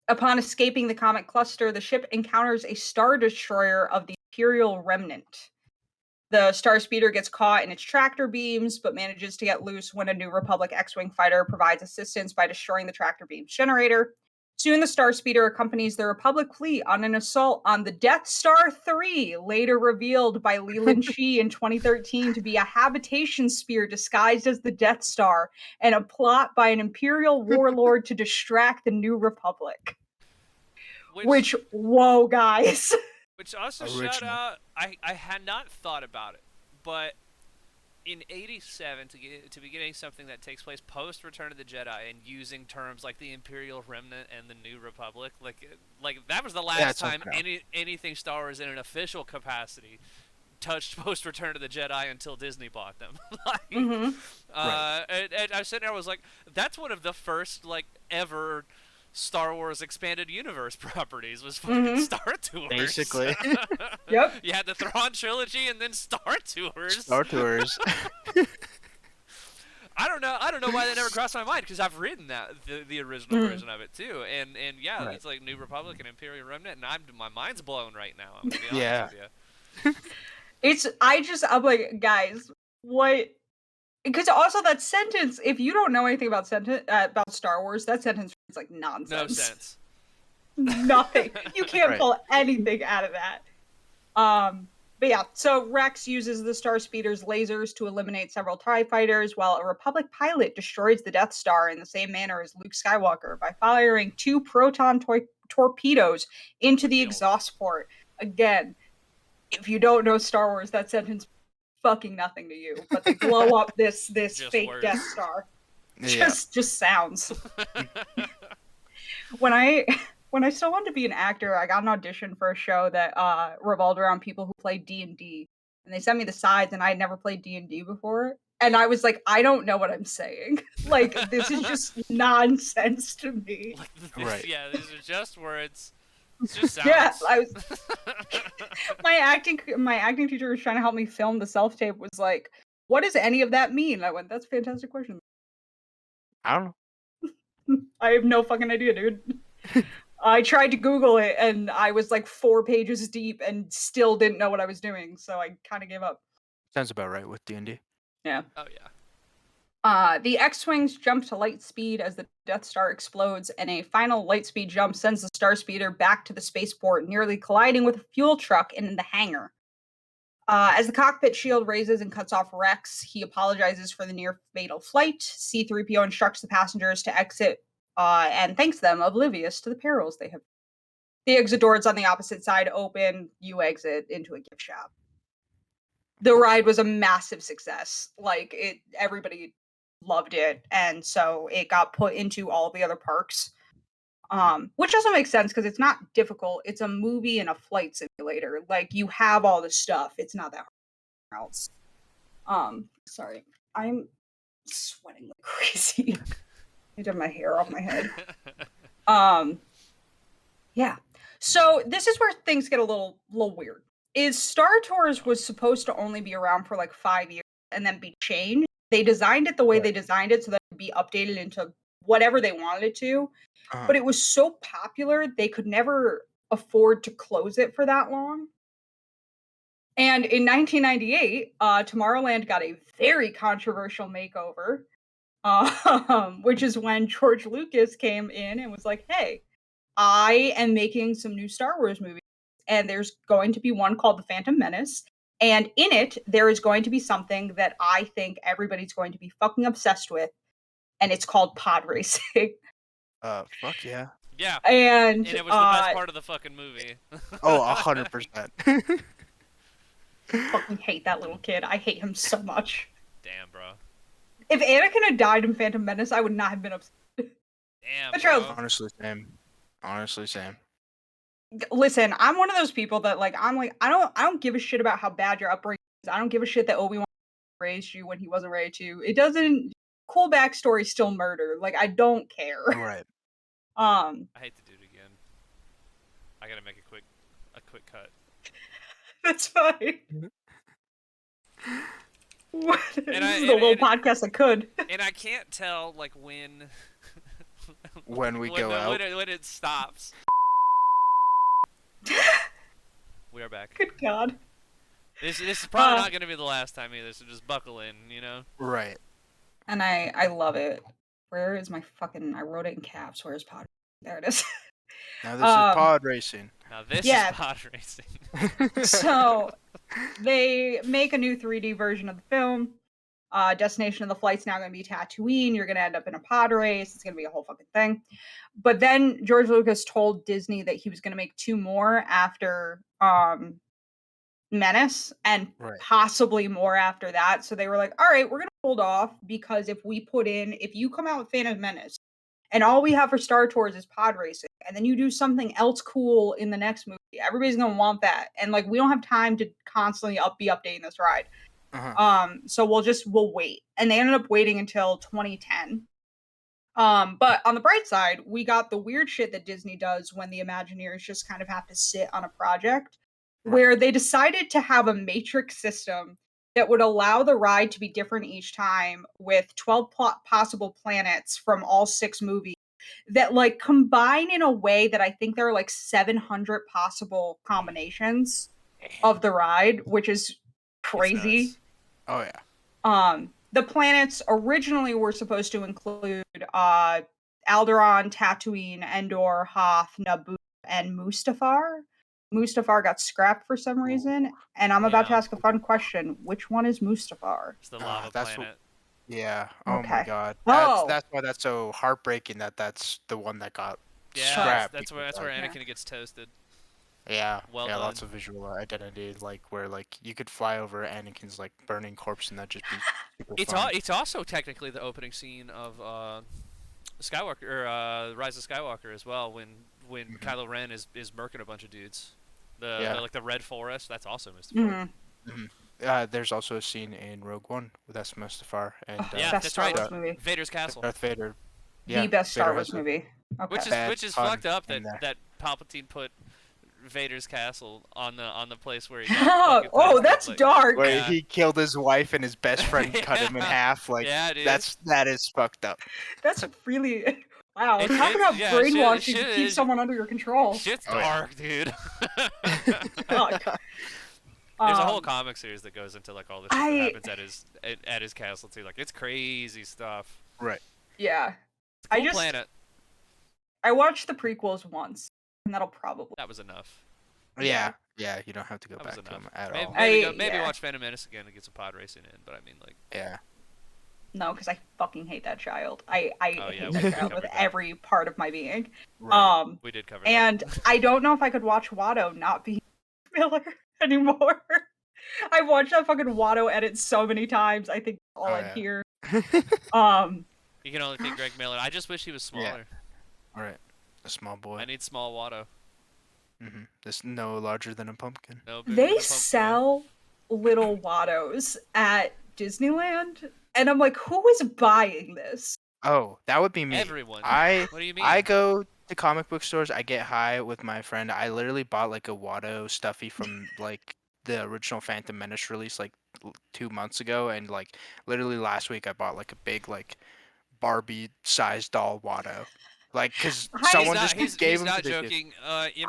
Upon escaping the comet cluster, the ship encounters a star destroyer of the Imperial Remnant. The Star Speeder gets caught in its tractor beams, but manages to get loose when a New Republic X-Wing fighter provides assistance by destroying the tractor beam's generator. Soon, the Star Speeder accompanies the Republic fleet on an assault on the Death Star 3, later revealed by Leland Shee in 2013 to be a habitation spear disguised as the Death Star and a plot by an Imperial warlord to distract the New Republic. Which whoa, guys. Which also Original. shout out, I had not thought about it, but in '87 to be getting something that takes place post Return of the Jedi and using terms like the Imperial Remnant and the New Republic, like that was the last time anything Star Wars in an official capacity touched post Return of the Jedi until Disney bought them. And I was sitting there, I was like, that's one of the first ever Star Wars expanded universe properties was fucking Star Tours. Basically. Yep. You had the Thrawn trilogy and then Star Tours. Star Tours. I don't know why that never crossed my mind because I've written the original version of it too, and yeah, it's like New Republic and Imperial Remnant, and my mind's blown right now. I'm gonna be honest with you. I'm like, guys, what? Because also that sentence, if you don't know anything about about Star Wars, that sentence is like nonsense. No sense. Nothing. You can't pull anything out of that. But yeah, so Rex uses the Star Speeder's lasers to eliminate several TIE fighters, while a Republic pilot destroys the Death Star in the same manner as Luke Skywalker by firing 2 proton torpedoes into the exhaust port. Again, if you don't know Star Wars, that sentence fucking nothing to you, but they blow up this fake words. Death Star. Yeah. Just sounds. When I still wanted to be an actor, I got an audition for a show that revolved around people who played D&D, and they sent me the sides, and I had never played D&D before, and I was like, I don't know what I'm saying. Like, this is just nonsense to me. Yeah, these are just words. It's just sounds. Yeah, my acting teacher was trying to help me film the self-tape, was like, what does any of that mean? I went, that's a fantastic question. I don't know. I have no fucking idea, dude. I tried to Google it, and I was like 4 pages deep and still didn't know what I was doing, so I kind of gave up. Sounds about right with D&D. Yeah. Oh yeah. The X-Wings jump to light speed as the Death Star explodes, and a final light speed jump sends the Star Speeder back to the spaceport, nearly colliding with a fuel truck in the hangar. As the cockpit shield raises and cuts off Rex, he apologizes for the near-fatal flight. C-3PO instructs the passengers to exit and thanks them, oblivious to the perils they have. The exit doors on the opposite side open. You exit into a gift shop. The ride was a massive success. Like, everybody loved it, and so it got put into all the other parks. Which also makes sense because it's not difficult. It's a movie and a flight simulator. Like, you have all the stuff. It's not that hard else. Sorry. I'm sweating like crazy. I did my hair off my head. Yeah. So this is where things get a little weird. Is Star Tours was supposed to only be around for like 5 years and then be changed. They designed it the way they designed it so that it could be updated into whatever they wanted it to. But it was so popular, they could never afford to close it for that long. And in 1998, Tomorrowland got a very controversial makeover, which is when George Lucas came in and was like, "Hey, I am making some new Star Wars movies, and there's going to be one called The Phantom Menace. And in it, there is going to be something that I think everybody's going to be fucking obsessed with, and it's called pod racing." Fuck yeah. Yeah. And And it was the best part of the fucking movie. Oh, 100%. fucking hate that little kid. I hate him so much. Damn, bro. If Anakin had died in Phantom Menace, I would not have been upset. Damn, The trailer's bro. Honestly, same. Honestly, same. Listen, I'm one of those people that I don't give a shit about how bad your upbringing is. I don't give a shit that Obi-Wan raised you when he wasn't ready to. It doesn't cool backstory still murder. Like I don't care. Right. I hate to do it again. I gotta make a quick cut. That's fine. This I- is the and- little and- podcast that could. And I can't tell like when When we go out. when it stops. We are back. Good God. This is probably not gonna be the last time either, so just buckle in, you know. Right. And I love it. Where is my fucking? I wrote it in caps. Where's pod? There it is. Now this is pod racing. Now this Yeah. is pod racing. So they make a new 3D version of the film. Destination of the flight's now going to be Tatooine. You're going to end up in a pod race. It's going to be a whole fucking thing. But then George Lucas told Disney that he was going to make 2 more after Menace and Right. possibly more after that. So they were like, all right, we're going to hold off because if you come out with Phantom Menace and all we have for Star Tours is pod racing, and then you do something else cool in the next movie, everybody's going to want that. And like, we don't have time to constantly be updating this ride. So we'll wait. And they ended up waiting until 2010. But on the bright side, we got the weird shit that Disney does when the Imagineers just kind of have to sit on a project, where they decided to have a matrix system that would allow the ride to be different each time, with 12 possible planets from all 6 movies that like combine in a way that I think there are like 700 possible combinations of the ride, which is crazy. Oh yeah. The planets originally were supposed to include Alderaan, Tatooine, Endor, Hoth, Naboo, and Mustafar. Mustafar got scrapped for some reason, and I'm about to ask a fun question. Which one is Mustafar? It's the lava that's planet. Yeah. Oh my Okay. god. Oh. That's why that's so heartbreaking that's the one that got Yeah, scrapped. that's where because, Anakin gets toasted. Yeah. Well yeah, done. lots of visual identity, like where like you could fly over Anakin's like burning corpse and that just be super fun. It's also technically the opening scene of Skywalker or Rise of Skywalker as well, when Kylo Ren is murking a bunch of dudes. The like the red forest. That's also Mustafar. There's also a scene in Rogue One with that's Mustafar and Yeah, Best that's Star right. Wars movie. Vader's castle. Darth Vader. The best Star Vader Wars has a- movie. Okay. Which is Bad fucked up pun in that there. Palpatine put Vader's castle on the place where he got fucking Oh, toasted, that's like- dark. Where Yeah. he killed his wife and his best friend cut him in Yeah. half. Like Yeah, dude. that is fucked up. That's really wow. It- Talk it- about yeah, brainwashing shit to keep is- someone under your control. Shit's Oh, yeah. dark, dude. Fuck. There's a whole Um, comic series that goes into like all the shit I- that happens at his castle too. Like it's crazy stuff. Right. Yeah. It's a I cool just- planet. I watched the prequels once, and that'll probably. That was enough. Yeah. Yeah. You don't have to go That was back to enough. him at Maybe, all. maybe yeah. watch Phantom Menace again and get some pod racing in. But I mean, like, Yeah. No, because I fucking hate that child. I Oh, hate yeah, we that child covered with that. every part of my being. Right. we did cover And that. I don't know if I could watch Watto not be Miller anymore. I've watched that fucking Watto edit so many times. I think that's all Oh, I'd yeah. hear. You can only think Greg Miller. I just wish he was smaller. All right. A small boy. I need small Watto. This no larger than a pumpkin. No bigger than They a pumpkin. sell little Wattos at Disneyland, and I'm like, who is buying this? Oh, that would be me. Everyone. I What do you mean? I go to comic book stores. I get high with my friend. I literally bought like a Watto stuffy from like the original Phantom Menace release like 2 months ago, and like literally last week I bought like a big like Barbie sized doll Watto. Like, cause He's someone just gave He's him not to the kid. joking.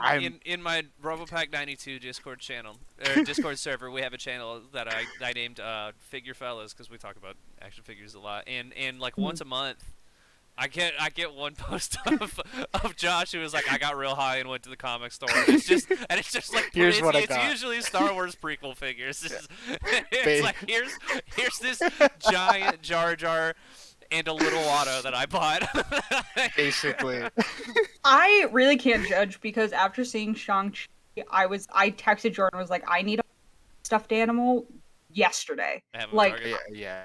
I'm In my RoboPack 92 Discord channel or Discord server, we have a channel that I named Figure Fellas because we talk about action figures a lot. And like once a month, I get one post of Josh who was like, I got real high and went to the comic store. And it's just like Here's what I it's got. usually Star Wars prequel figures. It's Ba- like here's this giant Jar Jar and a little Watto that I bought. basically. I really can't judge because after seeing Shang-Chi, I texted Jordan, was like, I need a stuffed animal yesterday. I have him Like, Target. Yeah.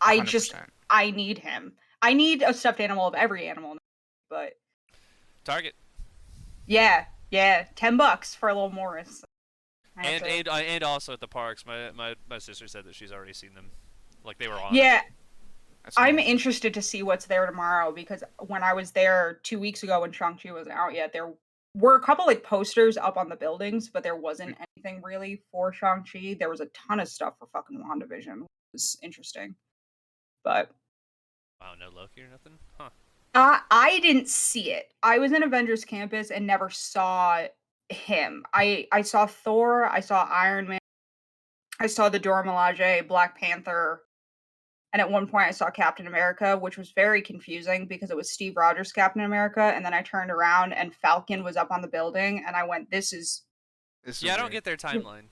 I 100%. I need him. I need a stuffed animal of every animal, but Target. yeah, $10 for a little Morris. And also at the parks, my sister said that she's already seen them, like they were on. Yeah, That's I'm amazing. interested to see what's there tomorrow because when I was there 2 weeks ago when Shang-Chi wasn't out yet, there were a couple like posters up on the buildings, but there wasn't anything really for Shang-Chi. There was a ton of stuff for fucking WandaVision, which was interesting. But Wow, no Loki or nothing, huh? I didn't see it. I was in Avengers Campus and never saw him. I saw Thor, I saw Iron Man, I saw the Dora Milaje, Black Panther, and at one point I saw Captain America, which was very confusing because it was Steve Rogers' Captain America, and then I turned around and Falcon was up on the building, and I went, "This is." Yeah, I don't get their timeline.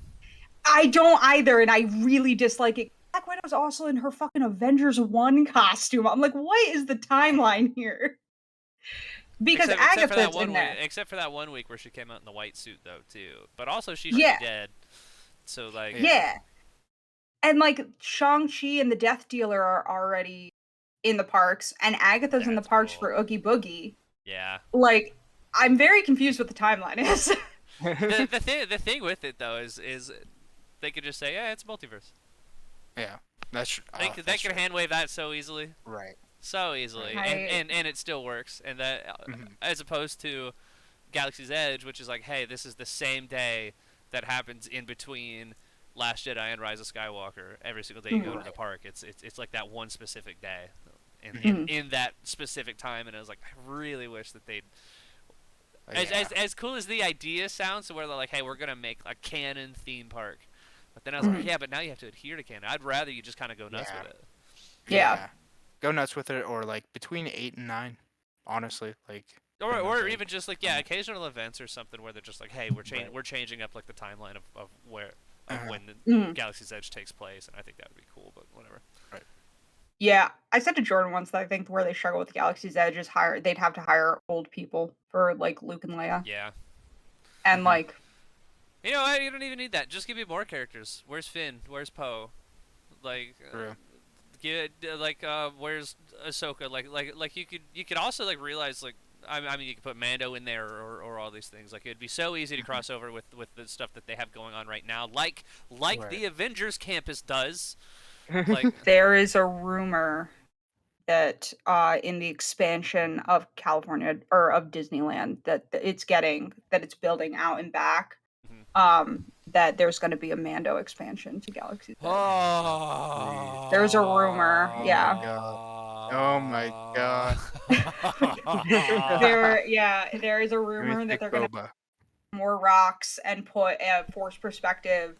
I don't either, and I really dislike it. Black Widow's also in her fucking Avengers 1 costume. I'm like, what is the timeline here? Because Agatha's in there. Except for that one week where she came out in the white suit, though, too. But also, she's Yeah. dead. So, like... Yeah. And, like, Shang-Chi and the Death Dealer are already in the parks, and Agatha's in the That's parks cool. for Oogie Boogie. Yeah. Like, I'm very confused what the timeline is. the thing with it, though, is they could just say, yeah, it's multiverse. Yeah, that's They could hand-wave that so easily. Right. So easily. And it still works. And that, as opposed to Galaxy's Edge, which is like, hey, this is the same day that happens in between Last Jedi and Rise of Skywalker. Every single day you go to the park, it's like that one specific day, in that specific time. And I was like, I really wish that they'd, as cool as the idea sounds, where they're like, hey, we're gonna make a canon theme park. But then I was like, yeah, but now you have to adhere to canon. I'd rather you just kind of go nuts with it. Yeah. Go nuts with it, or like between 8 and 9, honestly, like. Or even just like occasional events or something where they're just like, hey, we're changing up like the timeline of when the Galaxy's Edge takes place, and I think that would be cool. But whatever. Right. Yeah, I said to Jordan once that I think where they struggle with Galaxy's Edge is they'd have to hire old people for like Luke and Leia. Yeah. And like, you know what? You don't even need that. Just give me more characters. Where's Finn? Where's Poe? Like, where's Ahsoka? Like you could also like realize like. I mean, you could put Mando in there, or all these things. Like, it'd be so easy to cross over with the stuff that they have going on right now, like the Avengers Campus does. Like, there is a rumor that in the expansion of California or of Disneyland that it's building out and back. That there's going to be a Mando expansion to Galaxy's Edge. Oh, there's a rumor. Yeah. Oh my god. There is a rumor that they're going to more rocks and put a force perspective.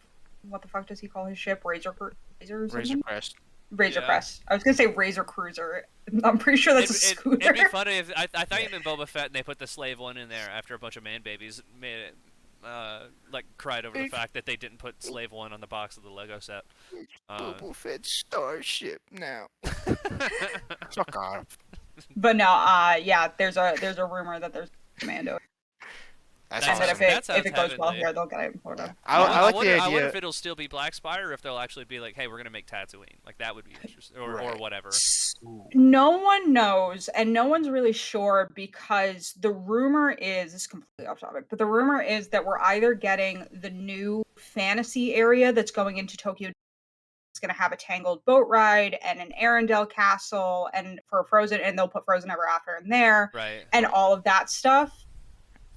What the fuck does he call his ship? Razor Crest. Razor Crest. I was gonna say Razor Cruiser. I'm pretty sure that's a scooter. It'd be funny if I thought you meant Boba Fett and they put the slave one in there after a bunch of man babies made it. Like cried over the fact that they didn't put Slave One on the box of the Lego set. Boba Fett starship now. Fuck off. But no, there's a rumor that there's Commando. That's and awesome. that if it goes well here, they'll get it in Florida. I like the idea. I wonder if it'll still be Black Spire, or if they'll actually be like, hey, we're gonna make Tatooine. Like that would be interesting, or whatever. No one knows, and no one's really sure because the rumor is, this is completely off topic, but the rumor is that we're either getting the new fantasy area that's going into Tokyo. It's going to have a Tangled boat ride and an Arendelle castle, and for Frozen, and they'll put Frozen Ever After in there, and all of that stuff.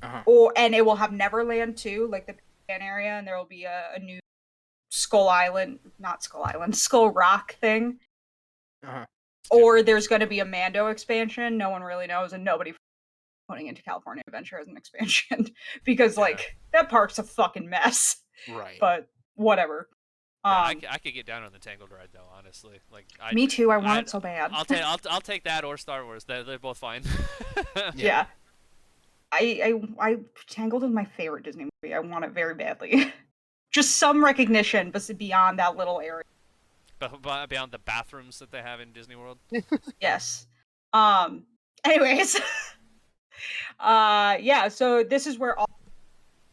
And it will have Neverland too, like the Japan area, and there will be a new Skull Rock thing. Or there's going to be a Mando expansion. No one really knows, and nobody putting into California Adventure as an expansion because Yeah. like that park's a fucking mess. Right. But whatever. Yeah, I could get down on the Tangled ride though, honestly. Like, Me too. I want it so bad. I'll take that or Star Wars. They're both fine. Yeah. I Tangled is my favorite Disney movie. I want it very badly. Just some recognition, but beyond that little area. Beyond the bathrooms that they have in Disney World. Yes. Anyways. Yeah. So this is where all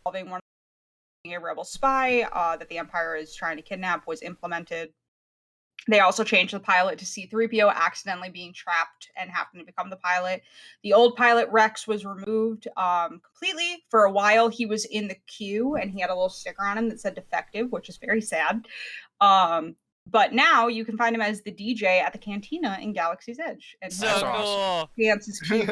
involving one a rebel spy that the Empire is trying to kidnap was implemented. They also changed the pilot to C-3PO accidentally being trapped and having to become the pilot. The old pilot Rex was removed completely. For a while, he was in the queue and he had a little sticker on him that said defective, which is very sad. But now you can find him as the DJ at the cantina in Galaxy's Edge. And So cool. Dance is cute.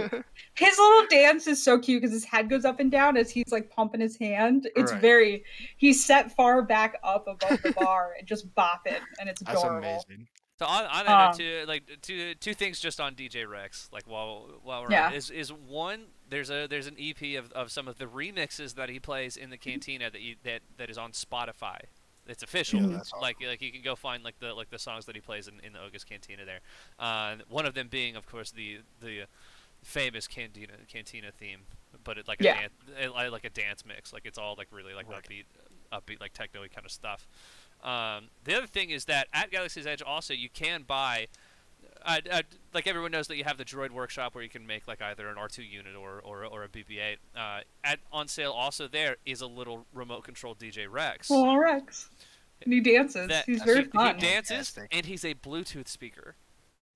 His little dance is so cute because his head goes up and down as he's like pumping his hand. It's very, he's set far back up above the bar and just bopping, and it's adorable. That's amazing. So on that note, like two things just on DJ Rex, like while we're on, is one, there's an EP of some of the remixes that he plays in the cantina that is on Spotify. It's official. Yeah, that's awesome. Like you can go find like the songs that he plays in the Oga's Cantina there. One of them being, of course, the famous cantina theme, but it like a dance mix. Like it's all like really like upbeat like techno-y kind of stuff. The other thing is that at Galaxy's Edge also you can buy. Like everyone knows that you have the Droid Workshop where you can make like either an R2 unit or a BB-8. On sale also there is a little remote control DJ Rex. Oh, Rex. And he dances. He's very fun. He dances and he's a Bluetooth speaker.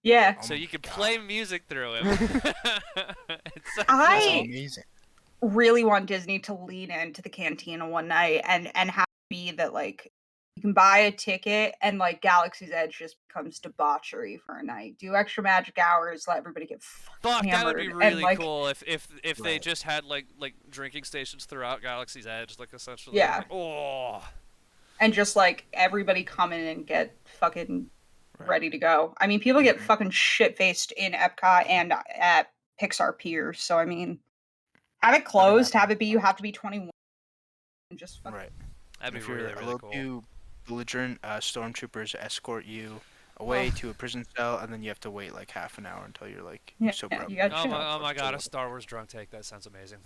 Yeah. So you can play music through him. That's amazing. Really want Disney to lean into the cantina one night and have it be that like you can buy a ticket and like Galaxy's Edge just becomes debauchery for a night. Do extra magic hours, let everybody get hammered. That would be really like, cool if they just had like drinking stations throughout Galaxy's Edge, like essentially. Yeah. Like, oh. And just like everybody come in and get fucking ready to go. I mean, people get fucking shit faced in Epcot and at Pixar Piers. So I mean, have it closed. Have it be you have to be 21. And just fucking That'd be really, really cool. Too belligerent, stormtroopers escort you away to a prison cell, and then you have to wait like half an hour until you're like sober up. Oh my god, a Star Wars drunk take. That sounds amazing.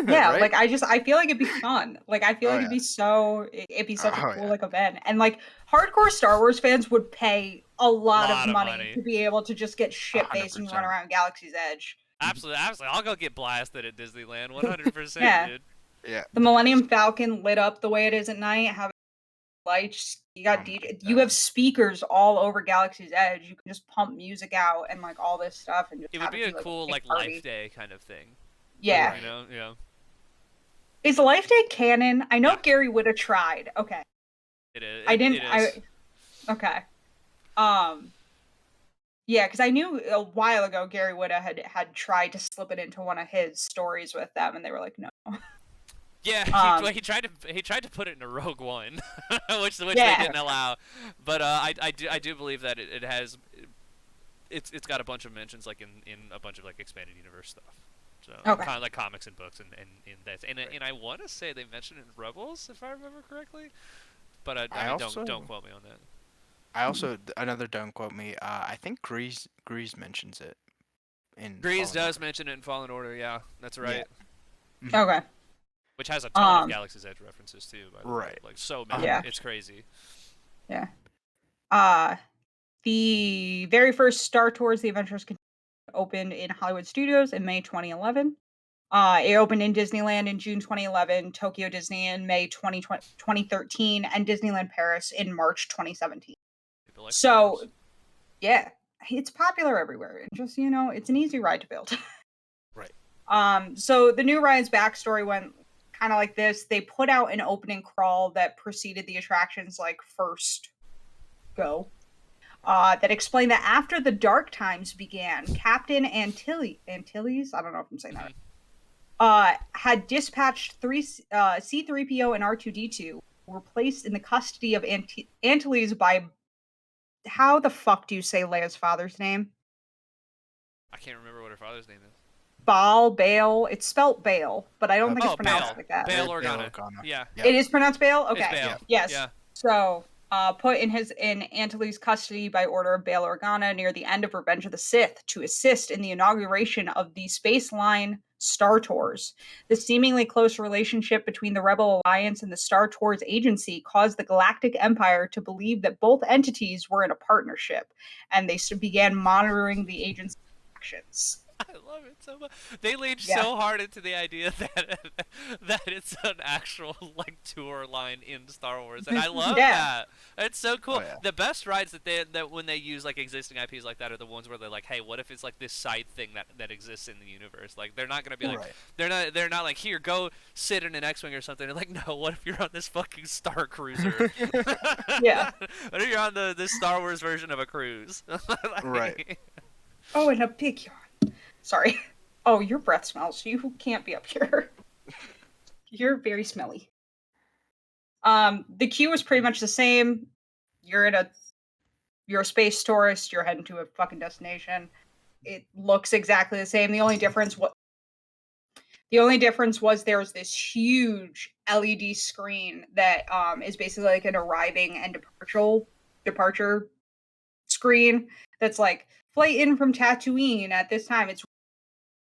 Yeah, like I feel like it'd be fun. Like I feel like it'd be such a cool like event. And like hardcore Star Wars fans would pay a lot of money to be able to just get shit faced and run around Galaxy's Edge. Absolutely. I'll go get blasted at Disneyland 100%, dude. Yeah. The Millennium Falcon lit up the way it is at night, have lights, you got DJ, you have speakers all over Galaxy's Edge. You can just pump music out and like all this stuff, and just it would be a cool like Life Day kind of thing. Yeah, you know, yeah. Is Life Day canon? I know Gary Whitta tried. Okay, it is. Okay. Yeah, because I knew a while ago Gary Whitta had tried to slip it into one of his stories with them, and they were like, no. Yeah, he tried to put it in a Rogue One, which they didn't allow. But I do believe that it has it's got a bunch of mentions like in a bunch of like expanded universe stuff. So kind of like comics and books and that. And I want to say they mentioned it in Rebels if I remember correctly. But I mean, don't quote me on that. I also another don't quote me. I think Grease mentions it. Grease does mention it in Fallen Order. Yeah, that's right. Yeah. Okay. Which has a ton of Galaxy's Edge references too, by the way. Like so many. Yeah. It's crazy. Yeah. The very first Star Tours, The Adventures opened in Hollywood Studios in May 2011. It opened in Disneyland in June 2011, Tokyo Disney in May 2013, and Disneyland Paris in March 2017. So, yeah, it's popular everywhere. And just, it's an easy ride to build. Right. So the new ride's backstory went kind of like this. They put out an opening crawl that preceded the attraction's first go. That explained that after the Dark Times began, Captain Antilles, I don't know if I'm saying that, had dispatched C-3PO and R2-D2 were placed in the custody of Antilles by, how the fuck do you say Leia's father's name? I can't remember what her father's name is. Baal. It's spelt Baal, but I don't think it's pronounced Bail. like that. Bail Bail Organa. Organa. Yeah. Yep. It is pronounced Baal? It's Okay. Bail. Yes. Yeah. So, put in Antony's custody by order of Bail Organa near the end of Revenge of the Sith to assist in the inauguration of the Space Line Star Tours. The seemingly close relationship between the Rebel Alliance and the Star Tours agency caused the Galactic Empire to believe that both entities were in a partnership, and they began monitoring the agency's actions. I love it so much. They lean Yeah. so hard into the idea that it's an actual like tour line in Star Wars, and I love that. It's so cool. Oh, yeah. The best rides that when they use like existing IPs like that are the ones where they're like, hey, what if it's like this side thing that exists in the universe? Like they're not gonna be like they're not like, here, go sit in an X-wing or something. They're like, no, what if you're on this fucking Star Cruiser? Yeah. What if you're on this Star Wars version of a cruise? Like, Right. Oh, and a big yawn. Sorry. Oh, your breath smells. You can't be up here. You're very smelly. The queue is pretty much the same. You're a space tourist. You're heading to a fucking destination. It looks exactly the same. The only difference was there's this huge LED screen that is basically like an arriving and departure screen that's like flight in from Tatooine at this time.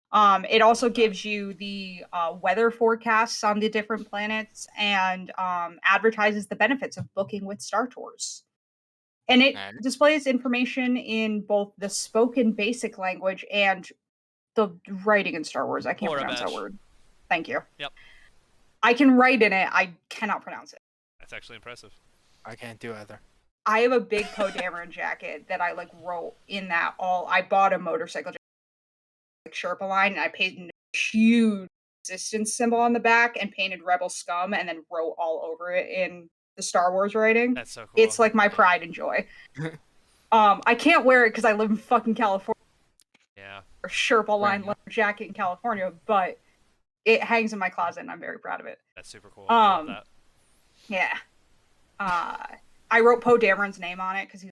It also gives you the weather forecasts on the different planets and advertises the benefits of booking with Star Tours. And it displays information in both the spoken basic language and the writing in Star Wars. I can't pronounce that word. Thank you. Yep. I can write in it. I cannot pronounce it. That's actually impressive. I can't do either. I have a big Poe Dameron jacket that I like wrote in that I bought a motorcycle like Sherpa line, and I painted a huge resistance symbol on the back and painted Rebel Scum and then wrote all over it in the Star Wars writing. That's so cool. It's like my pride and joy. I can't wear it because I live in fucking California. Yeah. Or Sherpa line leather jacket in California, but it hangs in my closet and I'm very proud of it. That's super cool. I love that. Yeah. I wrote Poe Dameron's name on it because he's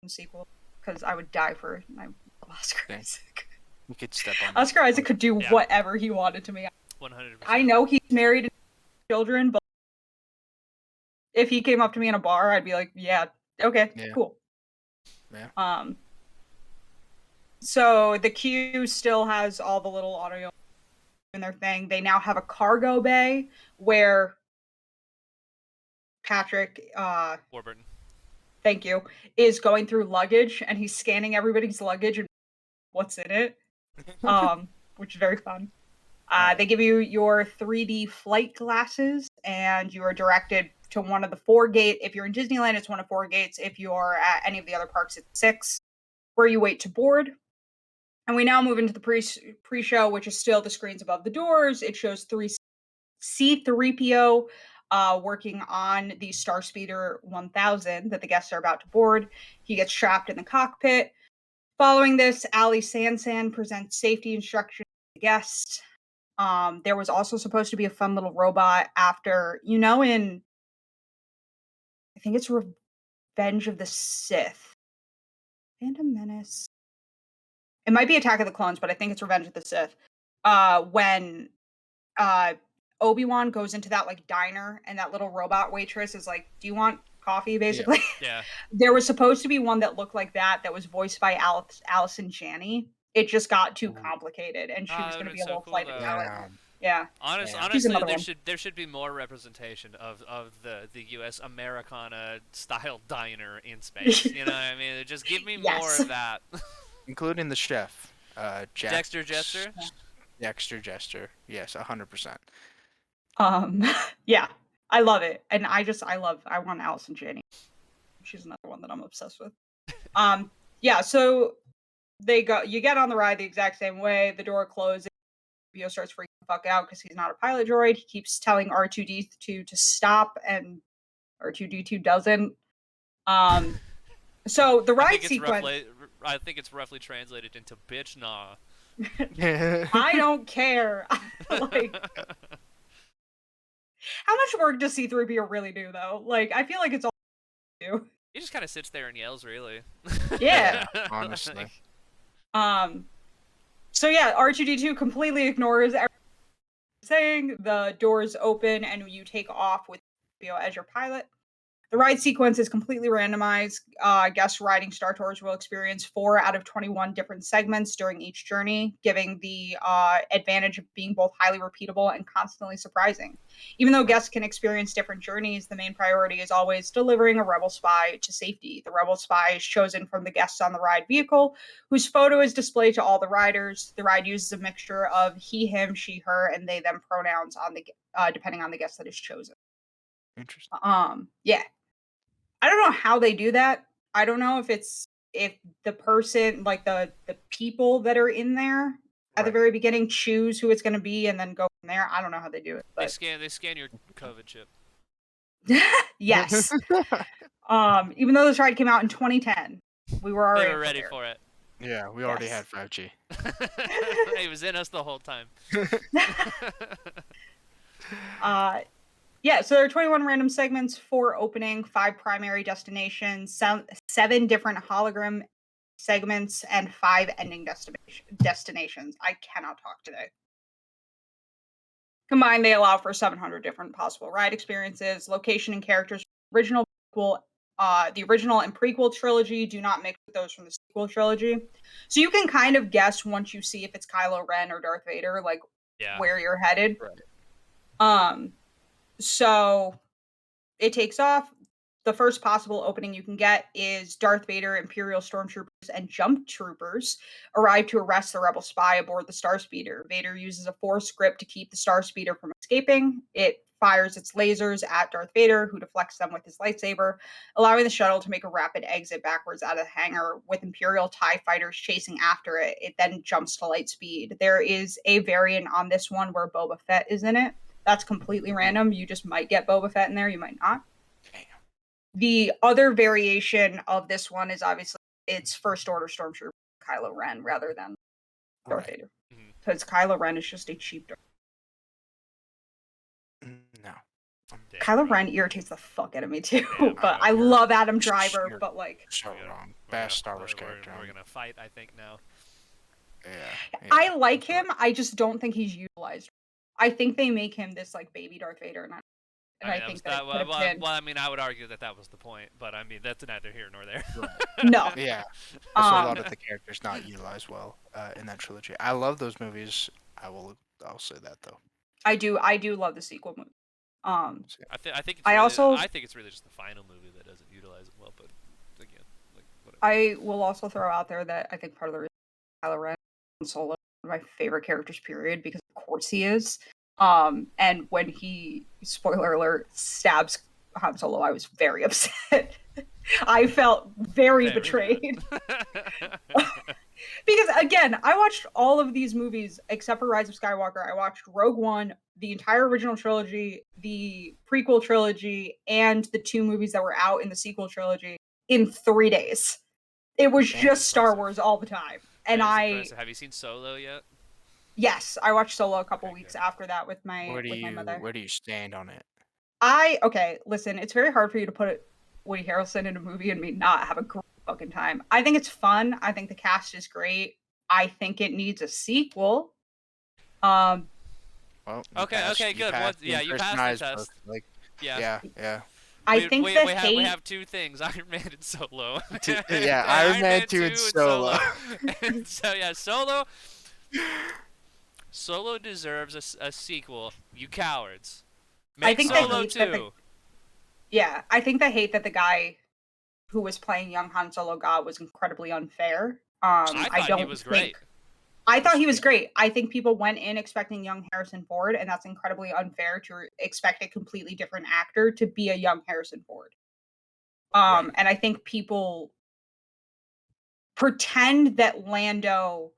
in the sequel, because I would die for my Oscar Isaac. You could step on Oscar Isaac could do whatever he wanted to me. 100%. I know he's married and children, but if he came up to me in a bar, I'd be like, yeah, okay, cool. Yeah. So the queue still has all the little audio in their thing. They now have a cargo bay where Patrick Warburton, thank you, is going through luggage and he's scanning everybody's luggage and what's in it. Which is very fun. They give you your 3D flight glasses and you are directed to one of the 4 gates. If you're in Disneyland, it's one of 4 gates. If you're at any of the other parks, it's 6, where you wait to board. And we now move into the pre-show, which is still the screens above the doors. It shows C-3PO working on the Starspeeder 1000 that the guests are about to board. He gets trapped in the cockpit. Following this, Ali Sansan presents safety instructions to the guests. There was also supposed to be a fun little robot after, in, I think it's Revenge of the Sith. Phantom Menace. It might be Attack of the Clones, but I think it's Revenge of the Sith. When Obi-Wan goes into that like diner and that little robot waitress is like, do you want coffee, basically? Yeah. There was supposed to be one that looked like that was voiced by Allison Janney. It just got too complicated, and she was going to be a little flight attendant. Yeah. Honestly, there should be more representation of the U.S. Americana style diner in space. You know what I mean? Just give me more of that. Including the chef, Dexter Jester. Dexter Jester, yes, 100%. Yeah, I love it, and I want Allison Janney. She's another one that I'm obsessed with. Yeah, so you get on the ride the exact same way. The door closes. Bio starts freaking the fuck out because he's not a pilot droid. He keeps telling R2D2 to stop, and R2D2 doesn't. So the ride sequence. I think it's roughly translated into "bitch nah." I don't care. Like, how much work does C-3PO really do, though? Like, I feel like it's all do. He just kind of sits there and yells, really. Yeah. Honestly. So yeah, R2D2 completely ignores everything saying. The doors open and you take off with as your pilot. The ride sequence is completely randomized. Guests riding Star Tours will experience 4 out of 21 different segments during each journey, giving the advantage of being both highly repeatable and constantly surprising. Even though guests can experience different journeys, the main priority is always delivering a rebel spy to safety. The rebel spy is chosen from the guests on the ride vehicle, whose photo is displayed to all the riders. The ride uses a mixture of he, him, she, her, and they, them pronouns on the depending on the guest that is chosen. Interesting. Yeah. I don't know how they do that. I don't know if the person, like the people that are in there at the Right. very beginning choose who it's going to be and then go from there. I don't know how they do it, They but scan your COVID chip. yes. Even though this ride came out in 2010, we were They already were ready prepared. for it. Yeah, we already Yes. had 5G. It was in us the whole time. Yeah, so there are 21 random segments, 4 opening, 5 primary destinations, 7 different hologram segments, and 5 ending destinations. I cannot talk today. Combined, they allow for 700 different possible ride experiences, location and characters. Original, the original and prequel trilogy do not mix with those from the sequel trilogy. So you can kind of guess once you see if it's Kylo Ren or Darth Vader, like where you're headed. Right. So it takes off. The first possible opening you can get is Darth Vader, Imperial stormtroopers, and jump troopers arrive to arrest the rebel spy aboard the Starspeeder. Vader uses a Force grip to keep the Starspeeder from escaping. It fires its lasers at Darth Vader, who deflects them with his lightsaber, allowing the shuttle to make a rapid exit backwards out of the hangar with Imperial TIE fighters chasing after it. It then jumps to light speed. There is a variant on this one where Boba Fett is in it. That's completely random. You just might get Boba Fett in there, you might not. Damn. The other variation of this one is obviously it's First Order Stormtrooper Kylo Ren rather than Darth Vader. Because Kylo Ren is just a cheap Darth. No. Kylo Ren irritates the fuck out of me too. Damn, but I love Adam Driver, You're but like so wrong. Best Star Wars character. We're gonna fight, I think, now. Yeah. I like him. I just don't think he's utilized. I think they make him this like baby Darth Vader, and I think that well, I mean, I would argue that was the point, but I mean, that's neither here nor there. No. Yeah. There's a lot of the characters not utilized well in that trilogy. I love those movies. I'll say that though. I do love the sequel movie. I think it's really just the final movie that doesn't utilize it well, but again, like whatever. I will also throw out there that I think part of the reason Kylo Ren and Solo are my favorite characters, period, because of course he is. And when he, spoiler alert, stabs Han Solo, I was very upset. I felt very betrayed. Because again, I watched all of these movies except for Rise of Skywalker. I watched Rogue One, the entire original trilogy, the prequel trilogy, and the 2 movies that were out in the sequel trilogy in 3 days. It was just Star Wars all the time. And have you seen Solo yet? Yes, I watched Solo a couple weeks after that with my mother. Where do you stand on it? Okay, listen, it's very hard for you to put Woody Harrelson in a movie and me not have a great fucking time. I think it's fun. I think the cast is great. I think it needs a sequel. Well, okay, good. You passed the test. Like, yeah. I think we have 2 things: Iron Man and Solo. Iron Man 2 and Solo. So yeah, Solo deserves a sequel. You cowards. Make Solo 2. I think the hate that the guy who was playing young Han Solo got was incredibly unfair. I thought he was great. I thought he was great. I think people went in expecting young Harrison Ford, and that's incredibly unfair to expect a completely different actor to be a young Harrison Ford. And I think people pretend that Lando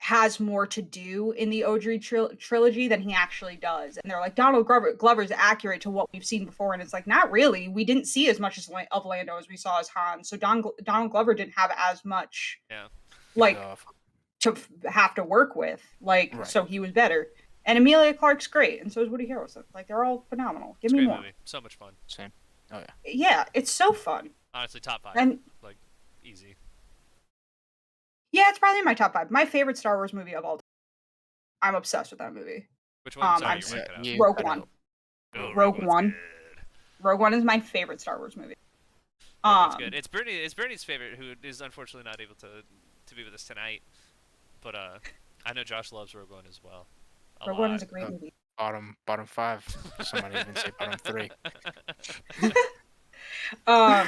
has more to do in the OG trilogy than he actually does. And they're like, Donald Glover's accurate to what we've seen before. And it's like, not really. We didn't see as much of Lando as we saw as Han. So Donald Glover didn't have as much to have to work with. So he was better. And Emilia Clarke's great. And so is Woody Harrelson. Like, they're all phenomenal. Give me more. Movie. So much fun. Same. Oh, yeah. Yeah, it's so fun. Honestly, top 5. And like, easy. Yeah, it's probably in my top 5. My favorite Star Wars movie of all time. I'm obsessed with that movie. Which one? Sorry, I'm you're breaking up. Rogue One. Oh, Rogue One's One. good. Rogue One is my favorite Star Wars movie. Rogue One's good. It's Brittany's favorite, who is unfortunately not able to be with us tonight. But I know Josh loves Rogue One as well. Rogue One is a great movie. Bottom 5. Somebody even say bottom 3. But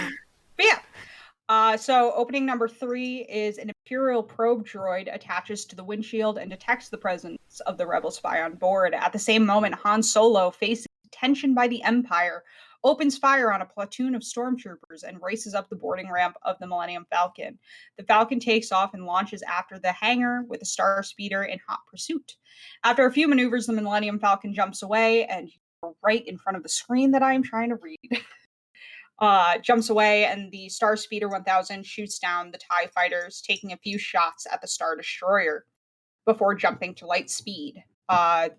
yeah. So opening number 3 is an Imperial probe droid attaches to the windshield and detects the presence of the rebel spy on board. At the same moment, Han Solo, facing detention by the Empire, opens fire on a platoon of stormtroopers and races up the boarding ramp of the Millennium Falcon. The Falcon takes off and launches after the hangar with a star speeder in hot pursuit. After a few maneuvers, the Millennium Falcon jumps away and right in front of the screen that I am trying to read. Jumps away, and the Star Speeder 1000 shoots down the TIE fighters, taking a few shots at the Star Destroyer before jumping to light speed.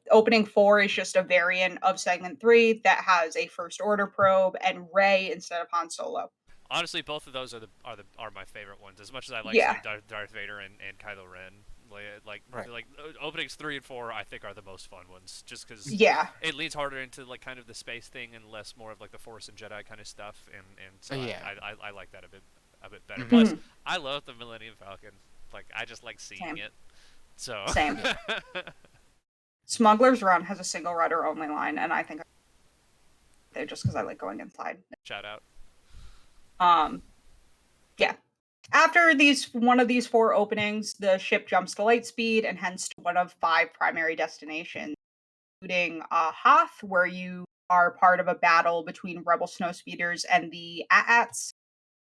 Opening 4 is just a variant of Segment 3 that has a First Order probe and Rey instead of Han Solo. Honestly, both of those are my favorite ones. As much as I like Yeah. seeing Darth Vader and Kylo Ren, like openings 3 and 4, I think are the most fun ones, just because it leans harder into like kind of the space thing and less more of like the Force and Jedi kind of stuff, and so I like that a bit better. Plus, I love the Millennium Falcon. Like, I just like seeing it. So Same. Smuggler's Run has a single rudder only line, and I think they just because I like going inside. Shout out. Yeah. After one of these 4 openings, the ship jumps to light speed and hence to one of 5 primary destinations, including Hoth, where you are part of a battle between rebel snowspeeders and the AT-ATs.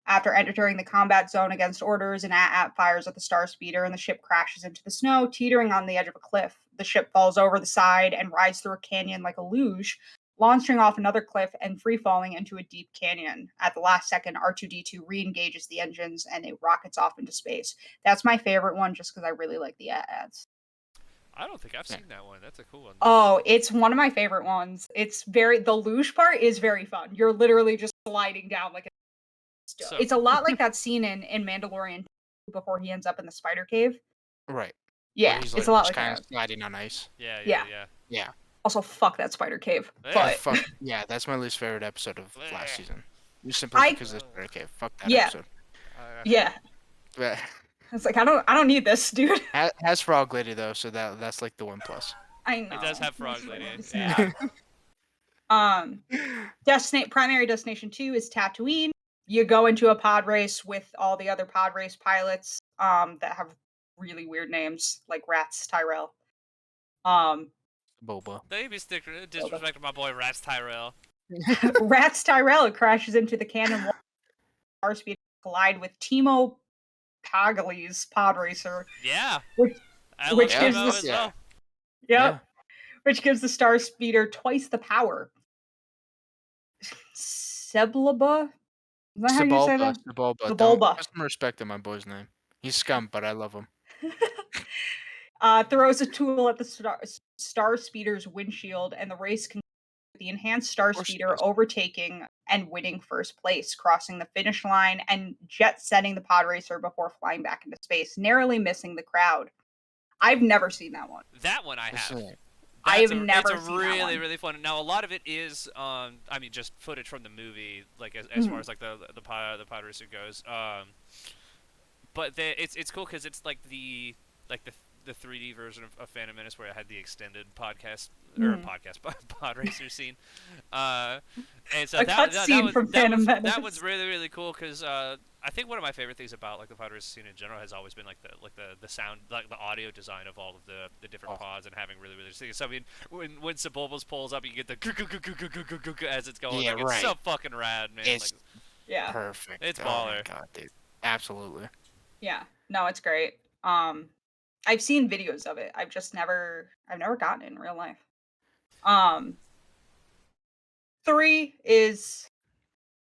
After entering the combat zone against orders, an AT-AT fires at the star speeder and the ship crashes into the snow, teetering on the edge of a cliff. The ship falls over the side and rides through a canyon like a luge, launching off another cliff and free-falling into a deep canyon. At the last second, R2-D2 re-engages the engines and it rockets off into space. That's my favorite one just because I really like the AT-ATs. I don't think I've seen that one. That's a cool one. Oh, it's one of my favorite ones. The luge part is very fun. You're literally just sliding down like a... It's a lot like that scene in Mandalorian before he ends up in the spider cave. Right. Yeah, he's it's a lot like kind that. of sliding on ice. Yeah. Also, fuck that spider cave. Yeah. But Yeah, that's my least favorite episode of last season. Just simply because of the spider cave. Fuck that episode. Yeah. But It's like I don't need this, dude. has Frog Lady though, so that's like the one plus. I know. It does have Frog Lady. Yeah. Primary destination 2 is Tatooine. You go into a pod race with all the other pod race pilots that have really weird names like Rats Tyrell. Boba. They be disrespecting my boy Rats Tyrell. Rats Tyrell crashes into the cannon wall. Star speed collide with Timo Pagli's pod racer. Yeah. Which gives as well. Yep. Which gives the Star Speeder twice the power. Seblaba? Is that how you say that? Sebulba. Put some respect in my boy's name. He's scum, but I love him. Throws a tool at the Star Speeder's windshield, and the race concludes with the enhanced Star Speeder overtaking and winning first place, crossing the finish line and jet-setting the pod racer before flying back into space, narrowly missing the crowd. I've never seen that one. That one I have. I've never seen It's that really, one. really fun. Now, a lot of it is, just footage from the movie, like as far as like the pod racer goes. But it's cool because it's like the 3D version of Phantom Menace, where I had the extended pod racer scene. And so that one's really, really cool because I think one of my favorite things about like the pod racer scene in general has always been like the sound, like the audio design of all of the different pods and having really, really things. So I mean, when Sebulba's pulls up, you get the as it's going. It's so fucking rad, man. It's perfect. It's baller. Oh my god, dude. Absolutely. Yeah. No, it's great. I've seen videos of it. I've never gotten it in real life. 3 is